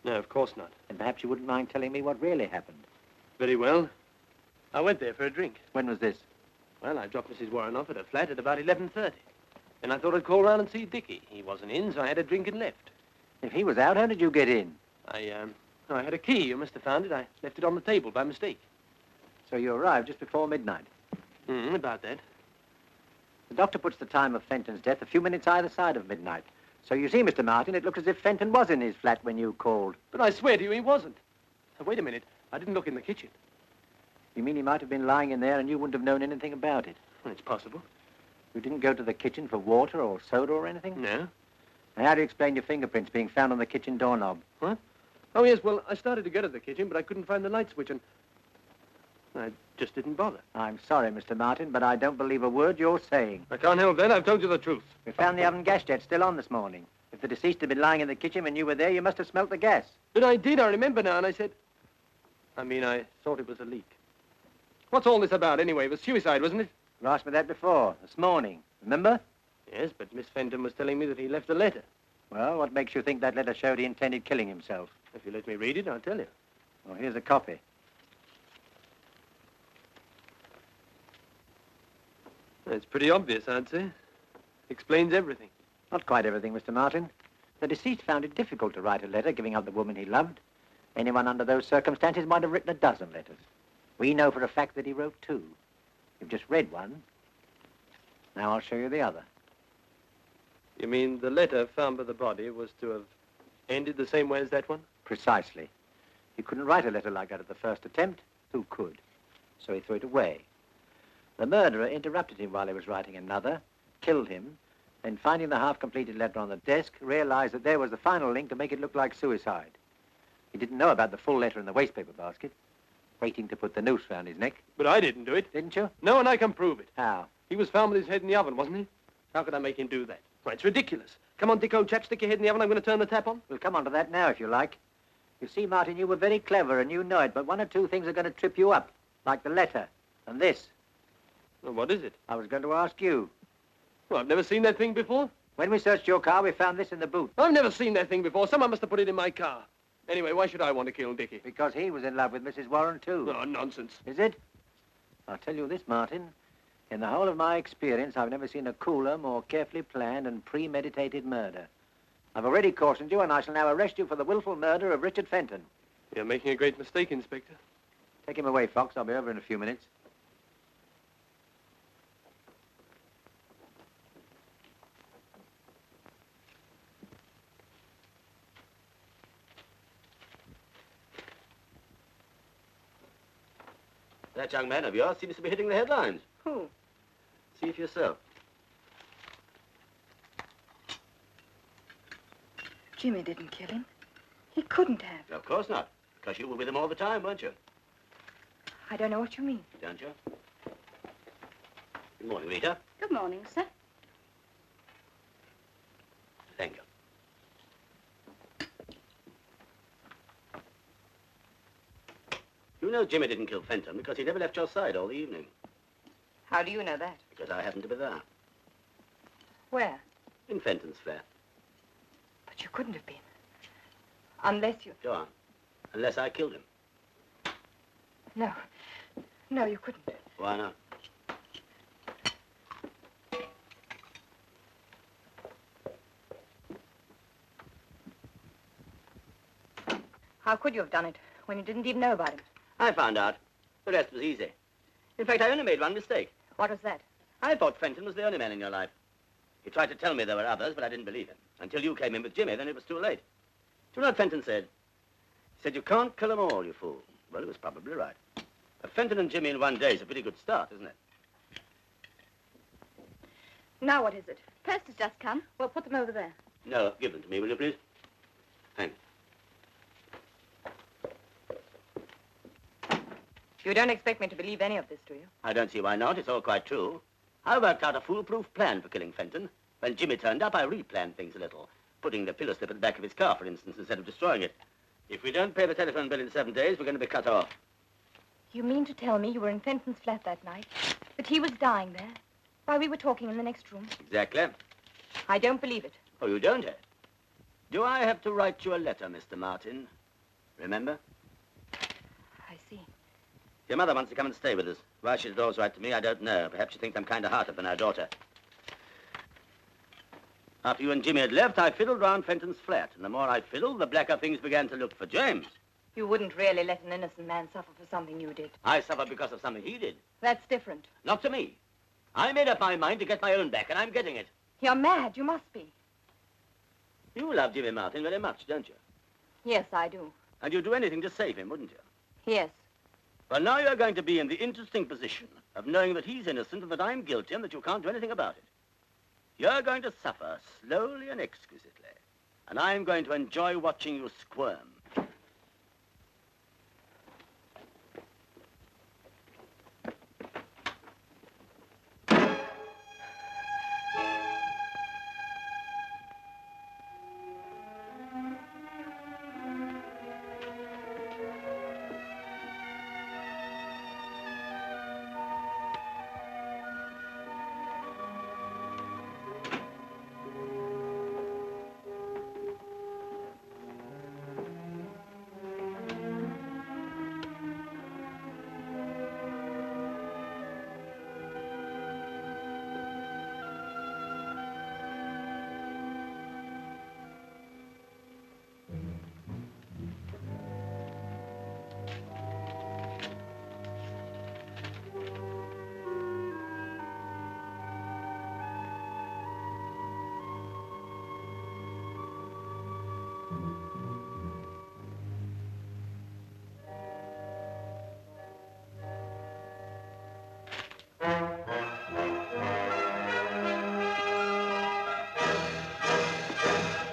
No, of course not. And perhaps you wouldn't mind telling me what really happened. Very well. I went there for a drink. When was this? Well, I dropped Mrs. Warren off at her flat at about 11:30. And I thought I'd call round and see Dickie. He wasn't in, so I had a drink and left. If he was out, how did you get in? I had a key. You must have found it. I left it on the table by mistake. So you arrived just before midnight. About that. The doctor puts the time of Fenton's death a few minutes either side of midnight. So you see, Mr. Martin, it looked as if Fenton was in his flat when you called. But I swear to you he wasn't. Now, wait a minute. I didn't look in the kitchen. You mean he might have been lying in there and you wouldn't have known anything about it? Well, it's possible. You didn't go to the kitchen for water or soda or anything? No. Now, how do you explain your fingerprints being found on the kitchen doorknob? What? Oh, yes, well, I started to go to the kitchen, but I couldn't find the light switch, and I just didn't bother. I'm sorry, Mr. Martin, but I don't believe a word you're saying. I can't help that. I've told you the truth. We found the oven gas jet still on this morning. If the deceased had been lying in the kitchen when you were there, you must have smelt the gas. But I did. I remember now, and I said... I thought it was a leak. What's all this about, anyway? It was suicide, wasn't it? You asked me that before, this morning. Remember? Yes, but Miss Fenton was telling me that he left a letter. Well, what makes you think that letter showed he intended killing himself? If you let me read it, I'll tell you. Well, here's a copy. It's pretty obvious, I'd say. Explains everything. Not quite everything, Mr. Martin. The deceased found it difficult to write a letter giving up the woman he loved. Anyone under those circumstances might have written a dozen letters. We know for a fact that he wrote 2. You've just read one. Now I'll show you the other. You mean the letter found by the body was to have ended the same way as that one? Precisely. He couldn't write a letter like that at the first attempt. Who could? So he threw it away. The murderer interrupted him while he was writing another, killed him, then finding the half-completed letter on the desk, realized that there was the final link to make it look like suicide. He didn't know about the full letter in the wastepaper basket, waiting to put the noose round his neck. But I didn't do it. Didn't you? No, and I can prove it. How? He was found with his head in the oven, wasn't he? How could I make him do that? Why, it's ridiculous. Come on, Dick, old chap, stick your head in the oven. I'm going to turn the tap on. We'll come on to that now, if you like. You see, Martin, you were very clever, and you know it, but 1 or 2 things are going to trip you up, like the letter and this. Well, what is it? I was going to ask you. Well, I've never seen that thing before. When we searched your car, we found this in the boot. I've never seen that thing before. Someone must have put it in my car. Anyway, why should I want to kill Dickie? Because he was in love with Mrs. Warren, too. Oh, nonsense. Is it? I'll tell you this, Martin. In the whole of my experience, I've never seen a cooler, more carefully planned and premeditated murder. I've already cautioned you, and I shall now arrest you for the willful murder of Richard Fenton. You're making a great mistake, Inspector. Take him away, Fox. I'll be over in a few minutes. That young man of yours seems to be hitting the headlines. Who? See for yourself. Jimmy didn't kill him. He couldn't have. Of course not, because you were with him all the time, weren't you? I don't know what you mean. Don't you? Good morning, Rita. Good morning, sir. Thank you. know Jimmy didn't kill Fenton because he never left your side all the evening. How do you know that? Because I happened to be there. Where? In Fenton's flat. But you couldn't have been. Unless you... Go on. Unless I killed him. No. No, you couldn't. Why not? How could you have done it when you didn't even know about him? I found out. The rest was easy. In fact, I only made one mistake. What was that? I thought Fenton was the only man in your life. He tried to tell me there were others, but I didn't believe him. Until you came in with Jimmy, then it was too late. Do you know what Fenton said? He said, you can't kill them all, you fool. Well, he was probably right. Fenton and Jimmy in one day is a pretty good start, isn't it? Now what is it? Post has just come. Well, put them over there. No, give them to me, will you, please? Thanks. You don't expect me to believe any of this, do you? I don't see why not. It's all quite true. I worked out a foolproof plan for killing Fenton. When Jimmy turned up, I replanned things a little, putting the pillow slip at the back of his car, for instance, instead of destroying it. If we don't pay the telephone bill in 7 days, we're going to be cut off. You mean to tell me you were in Fenton's flat that night, that he was dying there, while we were talking in the next room? Exactly. I don't believe it. Oh, you don't, eh? Do I have to write you a letter, Mr. Martin? Remember? I see. Your mother wants to come and stay with us. Why she did always write to me, I don't know. Perhaps she thinks I'm kinder-hearted than her daughter. After you and Jimmy had left, I fiddled round Fenton's flat. And the more I fiddled, the blacker things began to look for James. You wouldn't really let an innocent man suffer for something you did. I suffered because of something he did. That's different. Not to me. I made up my mind to get my own back, and I'm getting it. You're mad. You must be. You love Jimmy Martin very much, don't you? Yes, I do. And you'd do anything to save him, wouldn't you? Yes. Well, now you're going to be in the interesting position of knowing that he's innocent and that I'm guilty and that you can't do anything about it. You're going to suffer slowly and exquisitely, and I'm going to enjoy watching you squirm.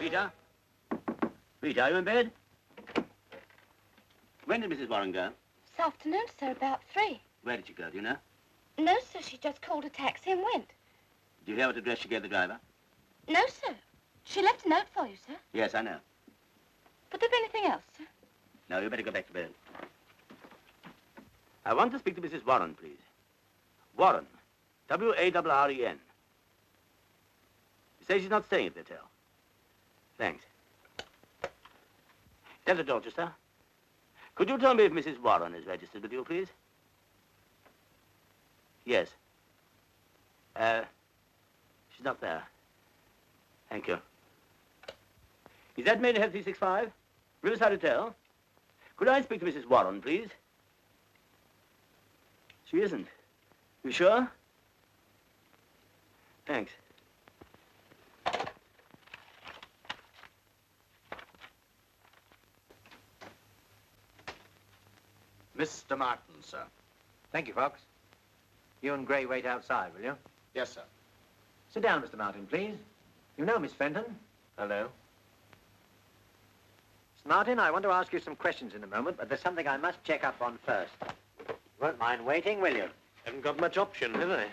Rita? Rita, are you in bed? When did Mrs. Warren go? This afternoon, sir, about 3. Where did she go, do you know? No, sir, she just called a taxi and went. Do you hear what address she gave the driver? No, sir. She left a note for you, sir. Yes, I know. Would there be anything else, sir? No, you better go back to bed. I want to speak to Mrs. Warren, please. Warren. W-A-R-R-E-N. You say she's not staying at the hotel. Thanks. Tell the Dorchester. Could you tell me if Mrs. Warren is registered with you, please? Yes. She's not there. Thank you. Is that Maidenhead 365? Riverside Hotel? Could I speak to Mrs. Warren, please? She isn't. You sure? Thanks. Mr. Martin, sir. Thank you, Fox. You and Gray wait outside, will you? Yes, sir. Sit down, Mr. Martin, please. You know Miss Fenton. Hello. Mr. Martin, I want to ask you some questions in a moment, but there's something I must check up on first. You won't mind waiting, will you? Haven't got much option, have I?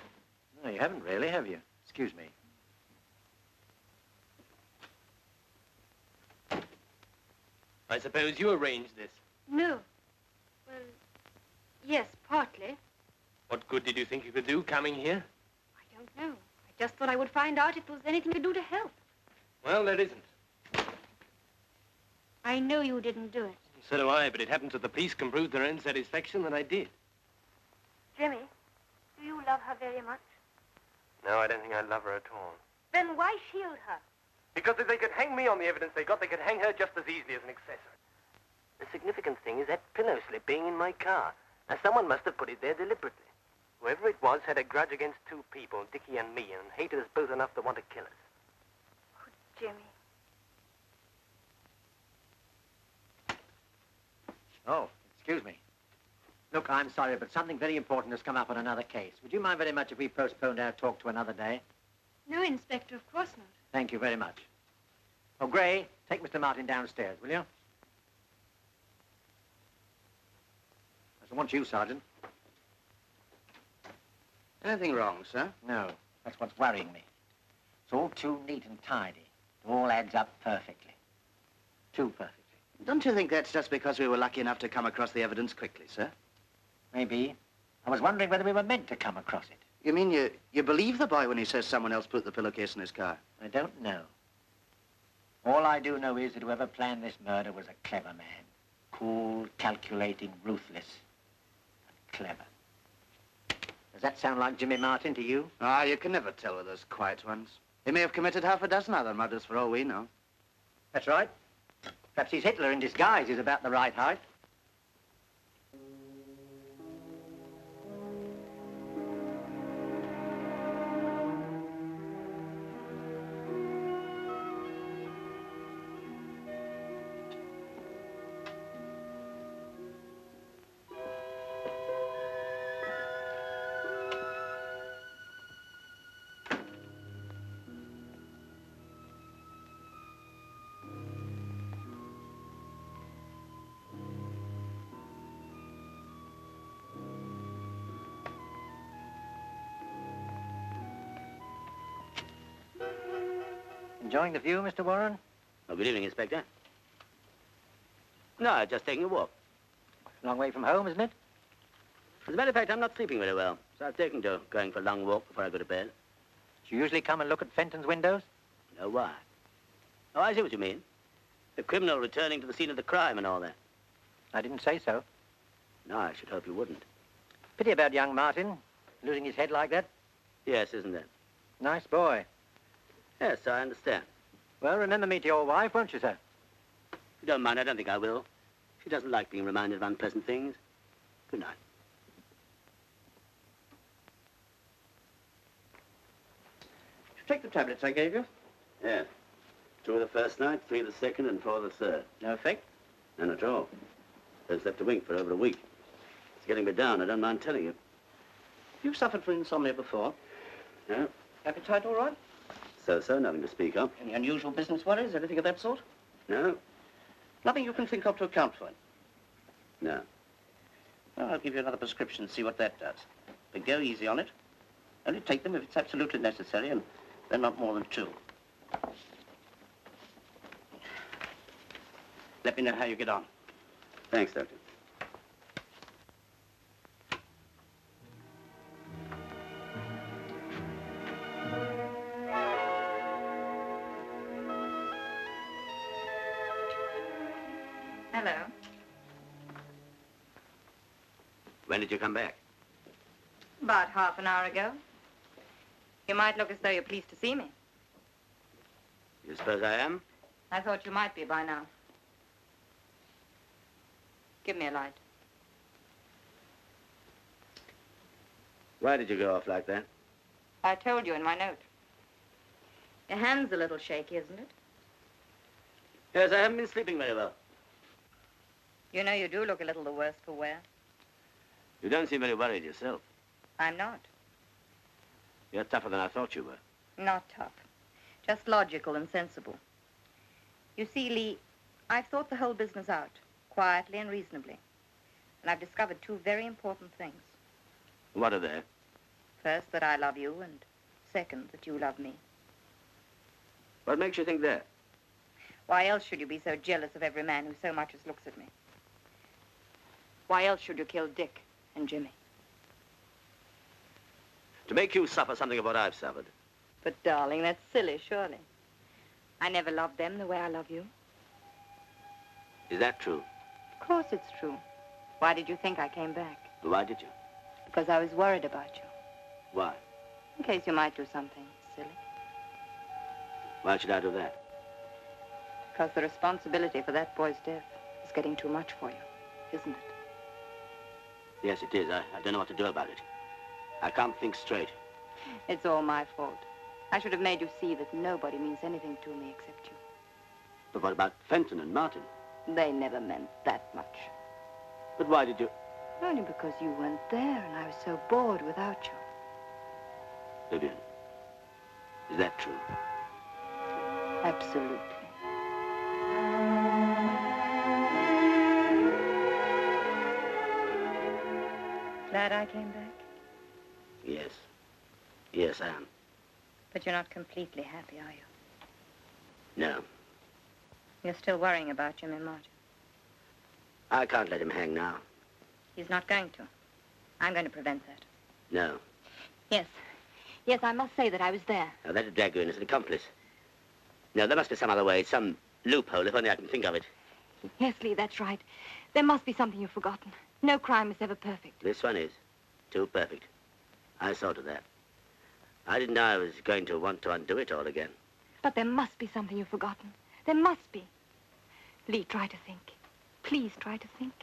No, you haven't really, have you? Excuse me. I suppose you arranged this. No. Well, Yes, partly. What good did you think you could do coming here? I don't know. I just thought I would find out if there was anything to do to help. Well, there isn't. I know you didn't do it. So do I, but it happens that the police can prove to their own satisfaction that I did. Jimmy, do you love her very much? No, I don't think I love her at all. Then why shield her? Because if they could hang me on the evidence they got, they could hang her just as easily as an accessory. The significant thing is that pillow slip being in my car. Now, someone must have put it there deliberately. Whoever it was had a grudge against two people, Dickie and me, and hated us both enough to want to kill us. Oh, Jimmy. Oh, excuse me. Look, I'm sorry, but something very important has come up on another case. Would you mind very much if we postponed our talk to another day? No, Inspector, of course not. Thank you very much. Oh, Gray, take Mr. Martin downstairs, will you? I want you, Sergeant. Anything wrong, sir? No, that's what's worrying me. It's all too neat and tidy. It all adds up perfectly. Too perfectly. Don't you think that's just because we were lucky enough to come across the evidence quickly, sir? Maybe. I was wondering whether we were meant to come across it. You mean you believe the boy when he says someone else put the pillowcase in his car? I don't know. All I do know is that whoever planned this murder was a clever man. Cool, calculating, ruthless. Clever. Does that sound like Jimmy Martin to you? Ah, you can never tell with those quiet ones. He may have committed half a dozen other murders for all we know. That's right. Perhaps he's Hitler in disguise. He's about the right height. Enjoying the view, Mr. Warren? Oh, good evening, Inspector. No, just taking a walk. Long way from home, isn't it? As a matter of fact, I'm not sleeping very well, so I've taken to going for a long walk before I go to bed. Do you usually come and look at Fenton's windows? No, why? Oh, I see what you mean. The criminal returning to the scene of the crime and all that. I didn't say so. No, I should hope you wouldn't. Pity about young Martin, losing his head like that. Yes, isn't it? Nice boy. Yes, I understand. Well, remember me to your wife, won't you, sir? If you don't mind, I don't think I will. She doesn't like being reminded of unpleasant things. Good night. Did you take the tablets I gave you? Yes. 2 the first night, 3 the second, and 4 the third. No effect? None at all. Haven't slept a wink for over a week. It's getting me down, I don't mind telling you. You've suffered from insomnia before. No? Appetite all right? So, nothing to speak of. Any unusual business worries, anything of that sort? No? Nothing you can think of to account for it? No. Well, I'll give you another prescription and see what that does. But go easy on it. Only take them if it's absolutely necessary, and then not more than 2. Let me know how you get on. Thanks, Doctor. Hello. When did you come back? About half an hour ago. You might look as though you're pleased to see me. You suppose I am? I thought you might be by now. Give me a light. Why did you go off like that? I told you in my note. Your hand's a little shaky, isn't it? Yes, I haven't been sleeping very well. You know you do look a little the worse for wear. You don't seem very worried yourself. I'm not. You're tougher than I thought you were. Not tough. Just logical and sensible. You see, Lee, I've thought the whole business out, quietly and reasonably. And I've discovered 2 very important things. What are they? First, that I love you, and second, that you love me. What makes you think that? Why else should you be so jealous of every man who so much as looks at me? Why else should you kill Dick and Jimmy. To make you suffer something of what I've suffered. But, darling, that's silly, surely. I never loved them the way I love you. Is that true? Of course it's true. Why did you think I came back? Why did you? Because I was worried about you. Why? In case you might do something silly. Why should I do that? Because the responsibility for that boy's death is getting too much for you, isn't it? Yes, it is. I don't know what to do about it. I can't think straight. It's all my fault. I should have made you see that nobody means anything to me except you. But what about Fenton and Martin? They never meant that much. But why did you... Only because you weren't there and I was so bored without you. Vivian, is that true? Absolutely. Glad I came back? Yes. Yes, I am. But you're not completely happy, are you? No. You're still worrying about Jimmy Martin. I can't let him hang now. He's not going to. I'm going to prevent that. No. Yes. Yes, I must say that I was there. Now, that'd drag you in as an accomplice. No, there must be some other way, some loophole, if only I can think of it. Yes, Lee, that's right. There must be something you've forgotten. No crime is ever perfect. This one is. Too perfect. I saw to that. I didn't know I was going to want to undo it all again. But there must be something you've forgotten. There must be. Lee, try to think. Please try to think.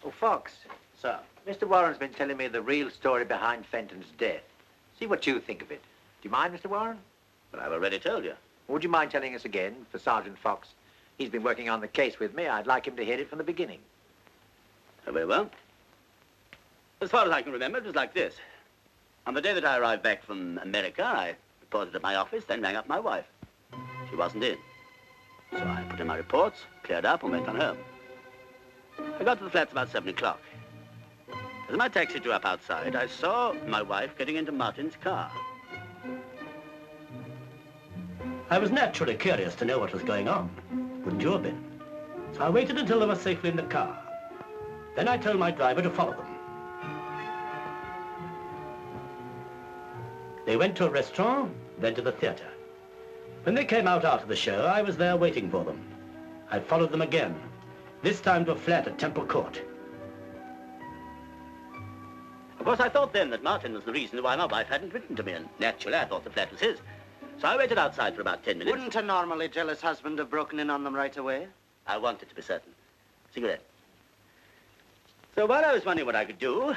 Oh, Fox. Sir. Mr. Warren's been telling me the real story behind Fenton's death. See what you think of it. Do you mind, Mr. Warren? But I've already told you. Would you mind telling us again for Sergeant Fox? He's been working on the case with me. I'd like him to hear it from the beginning. Oh, very well. As far as I can remember, it was like this. On the day that I arrived back from America, I reported at my office, then rang up my wife. She wasn't in. So I put in my reports, cleared up, and went on home. I got to the flats about 7 o'clock. As my taxi drew up outside, I saw my wife getting into Martin's car. I was naturally curious to know what was going on. Wouldn't you have been? So I waited until they were safely in the car. Then I told my driver to follow them. They went to a restaurant, then to the theater. When they came out after the show, I was there waiting for them. I followed them again, this time to a flat at Temple Court. Of course, I thought then that Martin was the reason why my wife hadn't written to me, and naturally I thought the flat was his. So I waited outside for about 10 minutes. Wouldn't a normally jealous husband have broken in on them right away? I wanted to be certain. Cigarette. So while I was wondering what I could do,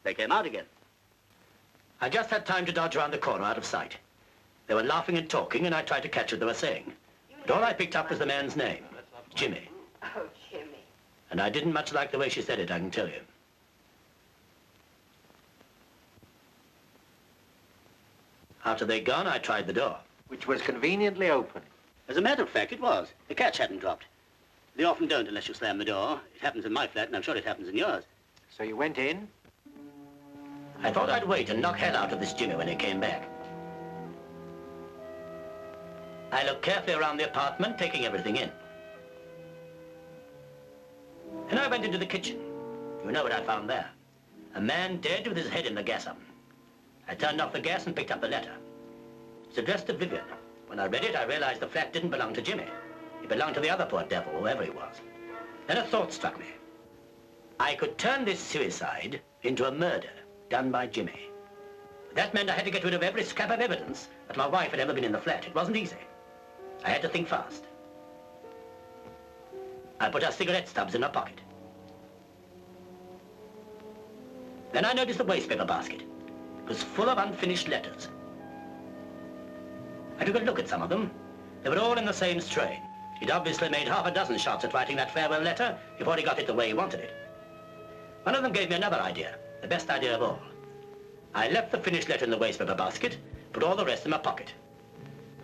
they came out again. I just had time to dodge around the corner out of sight. They were laughing and talking, and I tried to catch what they were saying. But all I picked up was the man's name, Jimmy. Oh, Jimmy. And I didn't much like the way she said it, I can tell you. After they'd gone, I tried the door. Which was conveniently open. As a matter of fact, it was. The catch hadn't dropped. They often don't unless you slam the door. It happens in my flat, and I'm sure it happens in yours. So you went in? I thought I'd wait and knock hell out of this Jimmy when he came back. I looked carefully around the apartment, taking everything in. Then I went into the kitchen. You know what I found there? A man dead with his head in the gas oven. I turned off the gas and picked up the letter. It's addressed to Vivian. When I read it, I realized the flat didn't belong to Jimmy. It belonged to the other poor devil, whoever he was. Then a thought struck me. I could turn this suicide into a murder done by Jimmy. That meant I had to get rid of every scrap of evidence that my wife had ever been in the flat. It wasn't easy. I had to think fast. I put her cigarette stubs in her pocket. Then I noticed the wastepaper basket. It was full of unfinished letters. I took a look at some of them. They were all in the same strain. He'd obviously made half a dozen shots at writing that farewell letter before he got it the way he wanted it. One of them gave me another idea, the best idea of all. I left the finished letter in the wastepaper basket, put all the rest in my pocket.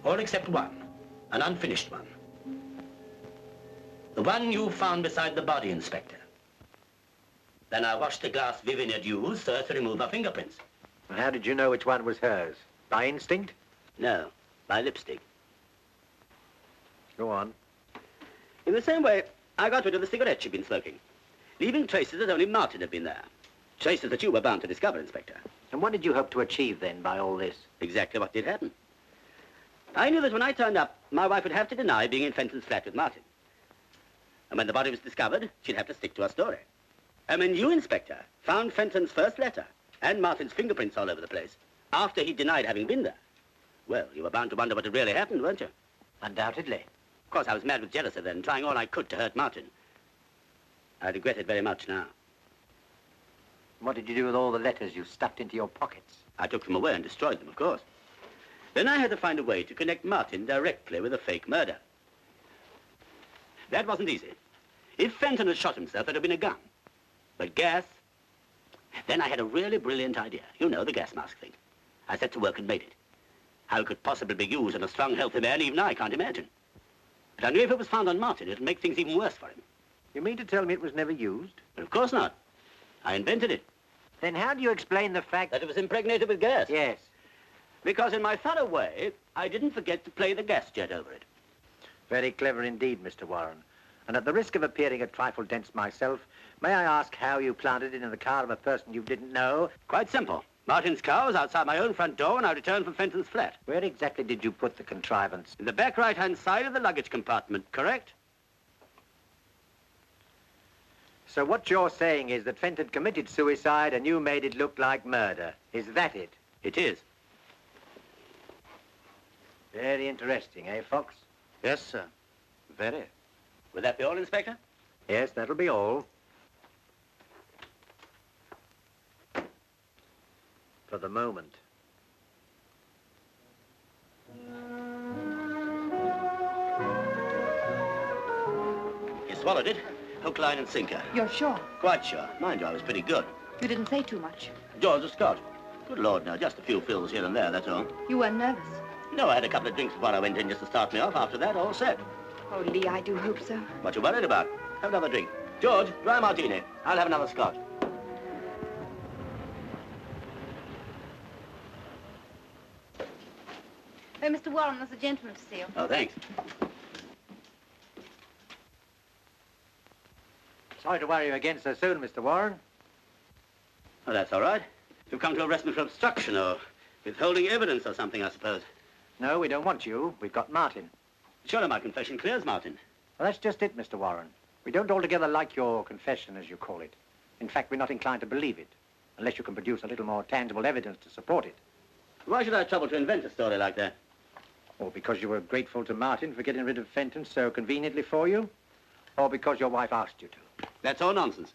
All except one, an unfinished one. The one you found beside the body, Inspector. Then I washed the glass Vivian had used so as to remove her fingerprints. And how did you know which one was hers? By instinct? No, by lipstick. Go on. In the same way, I got rid of the cigarette she'd been smoking, leaving traces that only Martin had been there. Traces that you were bound to discover, Inspector. And what did you hope to achieve, then, by all this? Exactly what did happen. I knew that when I turned up, my wife would have to deny being in Fenton's flat with Martin. And when the body was discovered, she'd have to stick to her story. And when you, Inspector, found Fenton's first letter and Martin's fingerprints all over the place after he denied having been there, well, you were bound to wonder what had really happened, weren't you? Undoubtedly. Of course, I was mad with jealousy then, trying all I could to hurt Martin. I regret it very much now. What did you do with all the letters you stuffed into your pockets? I took them away and destroyed them, of course. Then I had to find a way to connect Martin directly with a fake murder. That wasn't easy. If Fenton had shot himself, there'd have been a gun. But gas? Then I had a really brilliant idea. You know, the gas mask thing. I set to work and made it. How it could possibly be used on a strong, healthy man, even I can't imagine. But I knew if it was found on Martin, it'd make things even worse for him. You mean to tell me it was never used? But of course not. I invented it. Then how do you explain the fact that it was impregnated with gas? Yes. Because in my thorough way, I didn't forget to play the gas jet over it. Very clever indeed, Mr. Warren. And at the risk of appearing a trifle dense myself, may I ask how you planted it in the car of a person you didn't know? Quite simple. Martin's car was outside my own front door when I returned from Fenton's flat. Where exactly did you put the contrivance? In the back right-hand side of the luggage compartment, correct? So what you're saying is that Fenton committed suicide and you made it look like murder. Is that it? It is. Very interesting, eh, Fox? Yes, sir. Very. Would that be all, Inspector? Yes, that'll be all. For the moment. You swallowed it. Hook, line, and sinker. You're sure? Quite sure. Mind you, I was pretty good. You didn't say too much. George or Scott? Good Lord, no. Just a few fills here and there, that's all. You were nervous. No, I had a couple of drinks before I went in just to start me off. After that, all set. Oh, Lee, I do hope so. What you worried about? Have another drink. George, dry martini. I'll have another Scotch. Oh, Mr. Warren, there's a gentleman to see you. Oh, thanks. Sorry to worry you again so soon, Mr. Warren. Oh, that's all right. You've come to arrest me for obstruction or withholding evidence or something, I suppose. No, we don't want you. We've got Martin. Surely my confession clears Martin. Well, that's just it, Mr. Warren. We don't altogether like your confession, as you call it. In fact, we're not inclined to believe it, unless you can produce a little more tangible evidence to support it. Why should I trouble to invent a story like that? Or because you were grateful to Martin for getting rid of Fenton so conveniently for you? Or because your wife asked you to? That's all nonsense.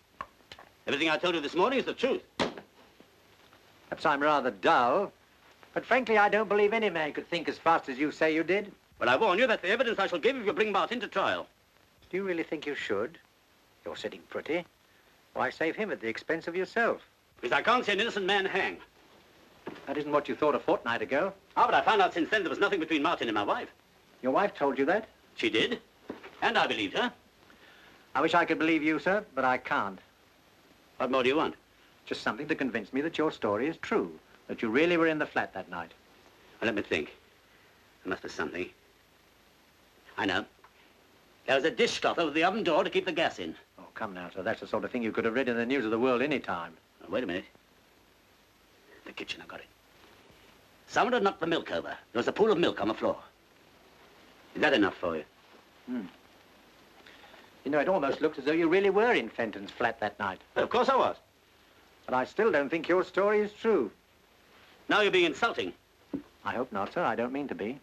Everything I told you this morning is the truth. Perhaps I'm rather dull, but frankly, I don't believe any man could think as fast as you say you did. Well, I warn you that's the evidence I shall give if you bring Martin to trial. Do you really think you should? You're sitting pretty. Why save him at the expense of yourself? Because I can't see an innocent man hang. That isn't what you thought a fortnight ago. Ah, but I found out since then there was nothing between Martin and my wife. Your wife told you that? She did. And I believed her. I wish I could believe you, sir, but I can't. What more do you want? Just something to convince me that your story is true, that you really were in the flat that night. Well, let me think. There must be something. I know. There was a dishcloth over the oven door to keep the gas in. Oh, come now, sir. That's the sort of thing you could have read in the news of the world any time. Oh, wait a minute. The kitchen, I've got it. Someone had knocked the milk over. There was a pool of milk on the floor. Is that enough for you? You know, it almost looks as though you really were in Fenton's flat that night. Well, of course I was. But I still don't think your story is true. Now you're being insulting. I hope not, sir. I don't mean to be.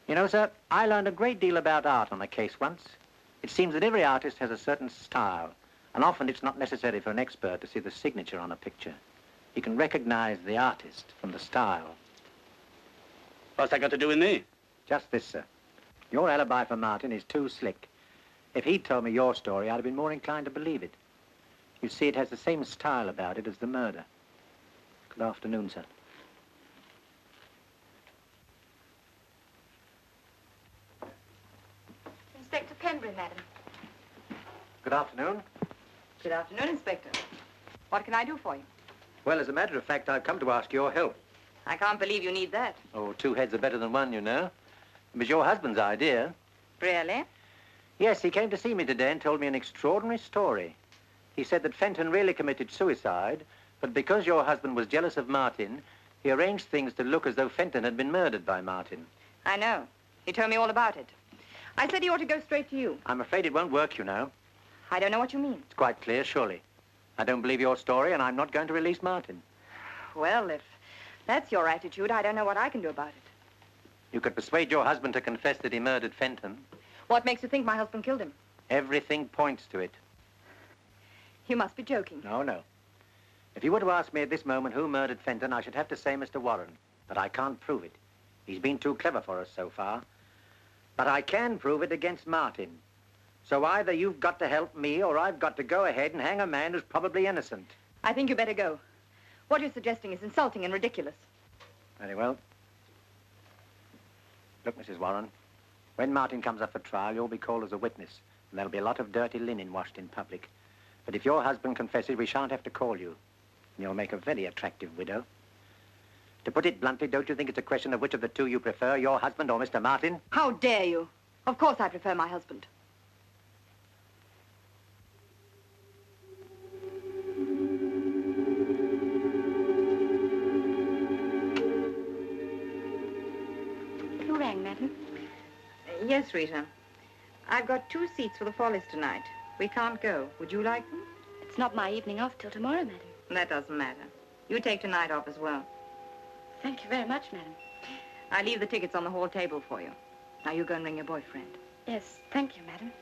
You know, sir, I learned a great deal about art on a case once. It seems that every artist has a certain style, and often it's not necessary for an expert to see the signature on a picture. He can recognize the artist from the style. What's that got to do with me? Just this, sir. Your alibi for Martin is too slick. If he'd told me your story, I'd have been more inclined to believe it. You see, it has the same style about it as the murder. Good afternoon, sir. Inspector Penbury, madam. Good afternoon. Good afternoon, Inspector. What can I do for you? Well, as a matter of fact, I've come to ask your help. I can't believe you need that. Oh, two heads are better than one, you know. It was your husband's idea. Really? Yes, he came to see me today and told me an extraordinary story. He said that Fenton really committed suicide, but because your husband was jealous of Martin, he arranged things to look as though Fenton had been murdered by Martin. I know. He told me all about it. I said he ought to go straight to you. I'm afraid it won't work, you know. I don't know what you mean. It's quite clear, surely. I don't believe your story, and I'm not going to release Martin. Well, if that's your attitude, I don't know what I can do about it. You could persuade your husband to confess that he murdered Fenton. What makes you think my husband killed him? Everything points to it. You must be joking. No, no. If you were to ask me at this moment who murdered Fenton, I should have to say Mr. Warren. But I can't prove it. He's been too clever for us so far. But I can prove it against Martin. So either you've got to help me or I've got to go ahead and hang a man who's probably innocent. I think you better go. What you're suggesting is insulting and ridiculous. Very well. Look, Mrs. Warren, when Martin comes up for trial, you'll be called as a witness, and there'll be a lot of dirty linen washed in public. But if your husband confesses, we shan't have to call you. And you'll make a very attractive widow. To put it bluntly, don't you think it's a question of which of the two you prefer, your husband or Mr. Martin? How dare you? Of course I prefer my husband. Who rang, madam? Yes, Rita. I've got 2 seats for the Follies tonight. We can't go. Would you like them? It's not my evening off till tomorrow, madam. That doesn't matter. You take tonight off as well. Thank you very much, madam. I leave the tickets on the hall table for you. Now you go and ring your boyfriend. Yes, thank you, madam.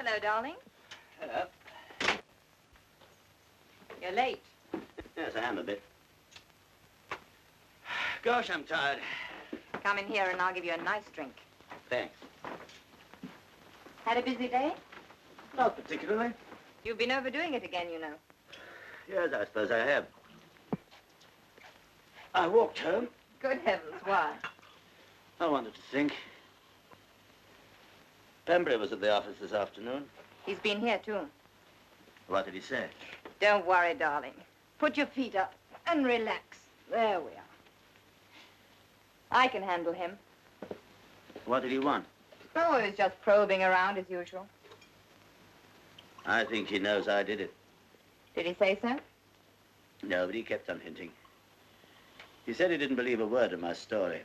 Hello, darling. Hello. You're late. Yes, I am a bit. Gosh, I'm tired. Come in here and I'll give you a nice drink. Thanks. Had a busy day? Not particularly. You've been overdoing it again, you know. Yes, I suppose I have. I walked home. Good heavens, why? I wanted to think. Pembury was at the office this afternoon. He's been here, too. What did he say? Don't worry, darling. Put your feet up and relax. There we are. I can handle him. What did he want? Oh, he was just probing around as usual. I think he knows I did it. Did he say so? No, but he kept on hinting. He said he didn't believe a word of my story.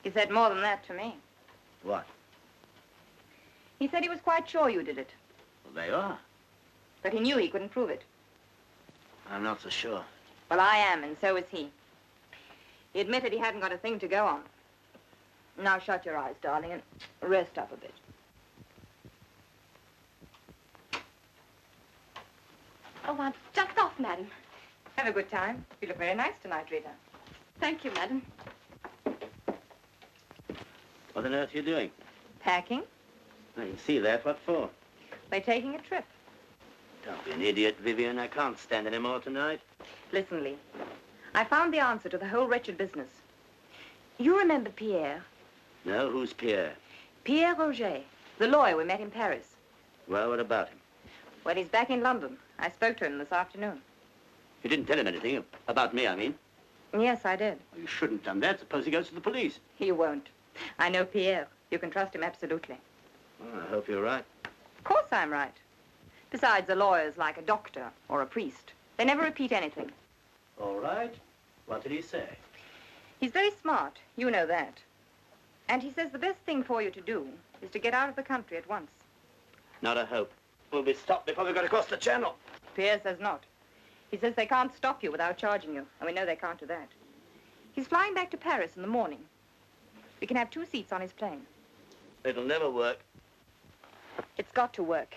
He said more than that to me. What? He said he was quite sure you did it. Well, there you are. But he knew he couldn't prove it. I'm not so sure. Well, I am, and so is he. He admitted he hadn't got a thing to go on. Now shut your eyes, darling, and rest up a bit. Oh, I'm just off, madam. Have a good time. You look very nice tonight, Rita. Thank you, madam. What on earth are you doing? Packing? I can see that. What for? We're taking a trip. Don't be an idiot, Vivian. I can't stand any more tonight. Listen, Lee. I found the answer to the whole wretched business. You remember Pierre? No? Who's Pierre? Pierre Roget, the lawyer we met in Paris. Well, what about him? Well, he's back in London. I spoke to him this afternoon. You didn't tell him anything about me, I mean. Yes, I did. Well, you shouldn't have done that. Suppose he goes to the police. He won't. I know Pierre. You can trust him absolutely. Well, I hope you're right. Of course I'm right. Besides, a lawyer's like a doctor or a priest. They never repeat anything. All right. What did he say? He's very smart. You know that. And he says the best thing for you to do is to get out of the country at once. Not a hope. We'll be stopped before we got across the channel. Pierre says not. He says they can't stop you without charging you, and we know they can't do that. He's flying back to Paris in the morning. We can have 2 seats on his plane. It'll never work. It's got to work.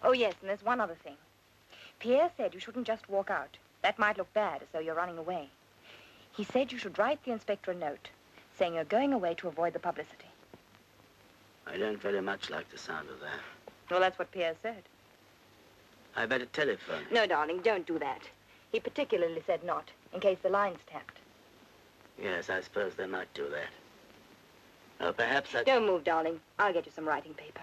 Oh, yes, and there's one other thing. Pierre said you shouldn't just walk out. That might look bad, as though you're running away. He said you should write the inspector a note, saying you're going away to avoid the publicity. I don't very much like the sound of that. Well, that's what Pierre said. I better telephone. No, darling, don't do that. He particularly said not, in case the line's tapped. Yes, I suppose they might do that. Well, perhaps I... Don't move, darling. I'll get you some writing paper.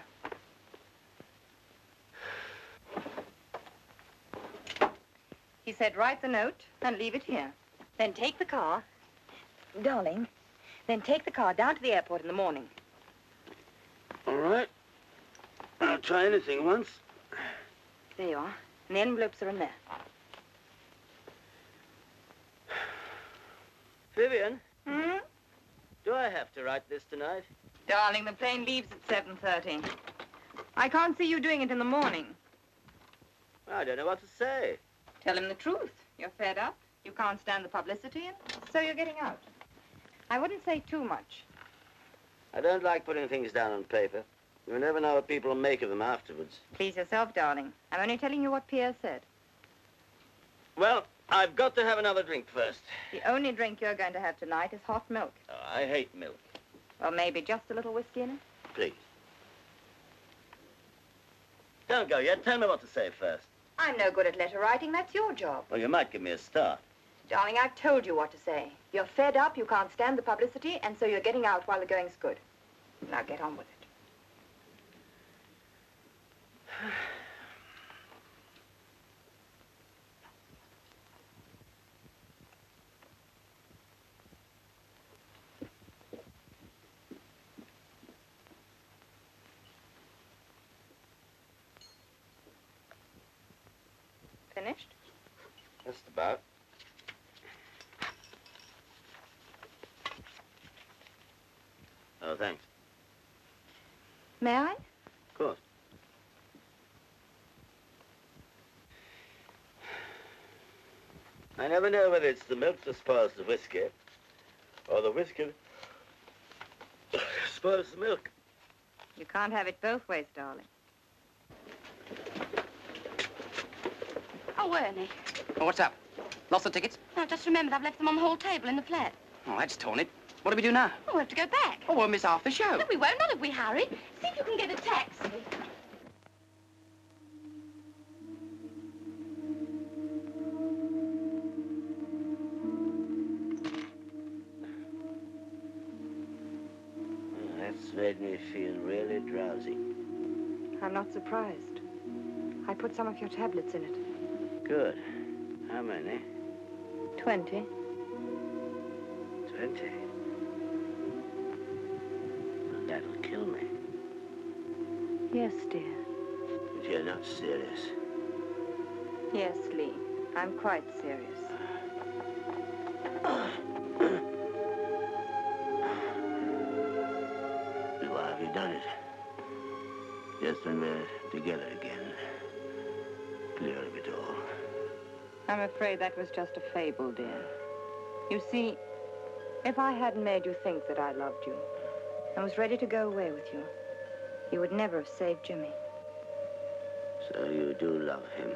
He said write the note and leave it here. Then take the car. Darling, then take the car down to the airport in the morning. All right. I'll try anything once. There you are. And the envelopes are in there. Vivian, Hmm? do I have to write this tonight? Darling, the plane leaves at 7:30. I can't see you doing it in the morning. I don't know what to say. Tell him the truth. You're fed up. You can't stand the publicity, and so you're getting out. I wouldn't say too much. I don't like putting things down on paper. You never know what people will make of them afterwards. Please yourself, darling. I'm only telling you what Pierre said. Well, I've got to have another drink first. The only drink you're going to have tonight is hot milk. Oh, I hate milk. Or maybe just a little whiskey in it. Please. Don't go yet. Tell me what to say first. I'm no good at letter writing. That's your job. Well, you might give me a start. Darling, I've told you what to say. You're fed up, you can't stand the publicity, and so you're getting out while the going's good. Now get on with it. Finished? Just about. Oh, thanks. May I? Of course. I never know whether it's the milk that spoils the whiskey, or the whiskey spoils the milk. You can't have it both ways, darling. Oh, Ernie. Oh, what's up? Lost the tickets? No, just remembered I've left them on the hall table in the flat. Oh, that's torn it. What do we do now? Oh, we have to go back. Oh, we'll miss half the show. No, we won't, not if we hurry. See if you can get a taxi. That's made me feel really drowsy. I'm not surprised. I put some of your tablets in it. Good. How many? 20. 20. Well, that'll kill me. Yes, dear. If you're not serious. Yes, Lee. I'm quite serious. Why have you done it? Just when we're together again. Clear of it all. I'm afraid that was just a fable, dear. You see, if I hadn't made you think that I loved you and was ready to go away with you, you would never have saved Jimmy. So you do love him?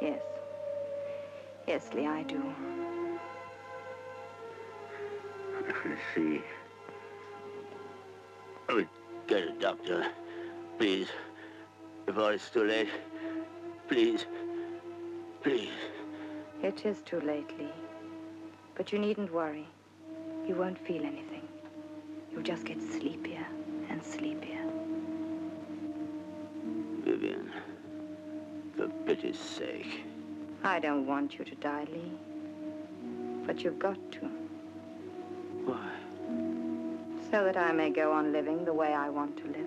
Yes. Yes, Lee, I do. I see. Oh, get a doctor. Please. Before it's too late. Please. Please. It is too late, Lee. But you needn't worry. You won't feel anything. You'll just get sleepier and sleepier. Vivian, for pity's sake. I don't want you to die, Lee. But you've got to. Why? So that I may go on living the way I want to live.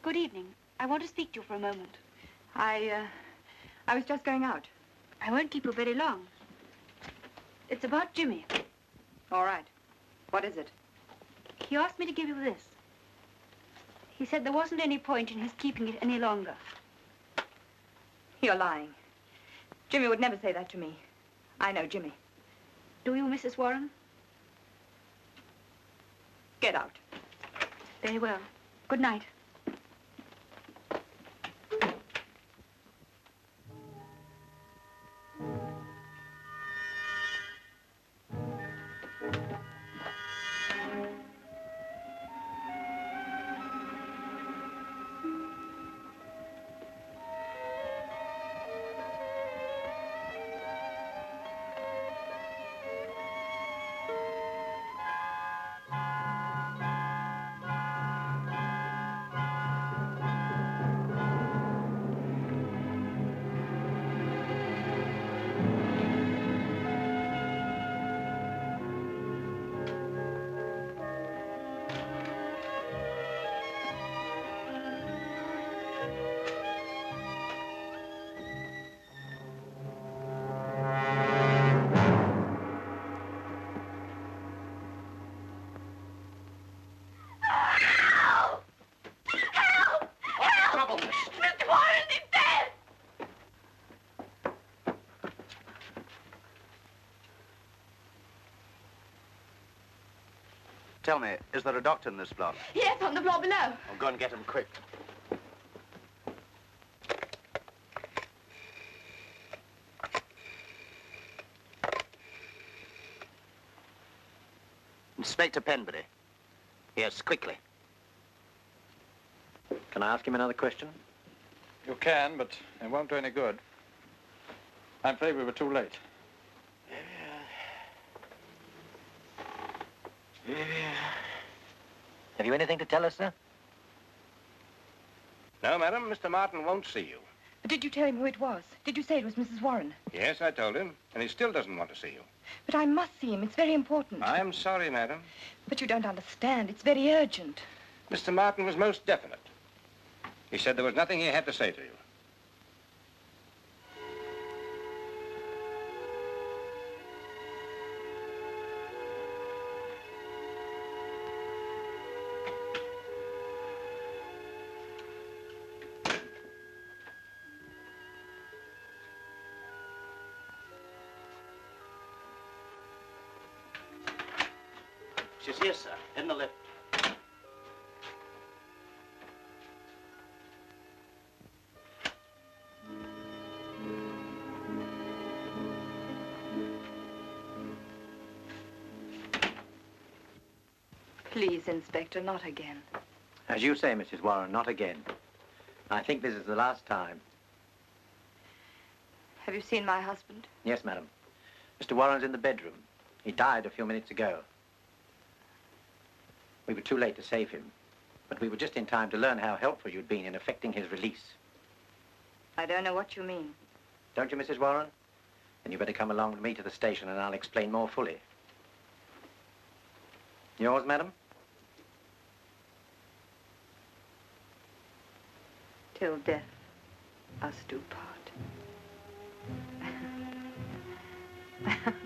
Good evening. I want to speak to you for a moment. I was just going out. I won't keep you very long. It's about Jimmy. All right. What is it? He asked me to give you this. He said there wasn't any point in his keeping it any longer. You're lying. Jimmy would never say that to me. I know Jimmy. Do you, Mrs. Warren? Get out. Very well. Good night. Tell me, is there a doctor in this block? Yes, on the floor below. I'll go and get him quick. Inspector Penbury. Yes, quickly. Can I ask him another question? You can, but it won't do any good. I'm afraid we were too late. Have you anything to tell us, sir? No, madam, Mr. Martin won't see you. But did you tell him who it was? Did you say it was Mrs. Warren? Yes, I told him, and he still doesn't want to see you. But I must see him. It's very important. I'm sorry, madam. But you don't understand. It's very urgent. Mr. Martin was most definite. He said there was nothing he had to say to you. She's here, sir, in the lift. Please, Inspector, not again. As you say, Mrs. Warren, not again. I think this is the last time. Have you seen my husband? Yes, madam. Mr. Warren's in the bedroom. He died a few minutes ago. We were too late to save him, but we were just in time to learn how helpful you'd been in effecting his release. I don't know what you mean. Don't you, Mrs. Warren? Then you better come along with me to the station and I'll explain more fully. Yours, madam? Till death us do part.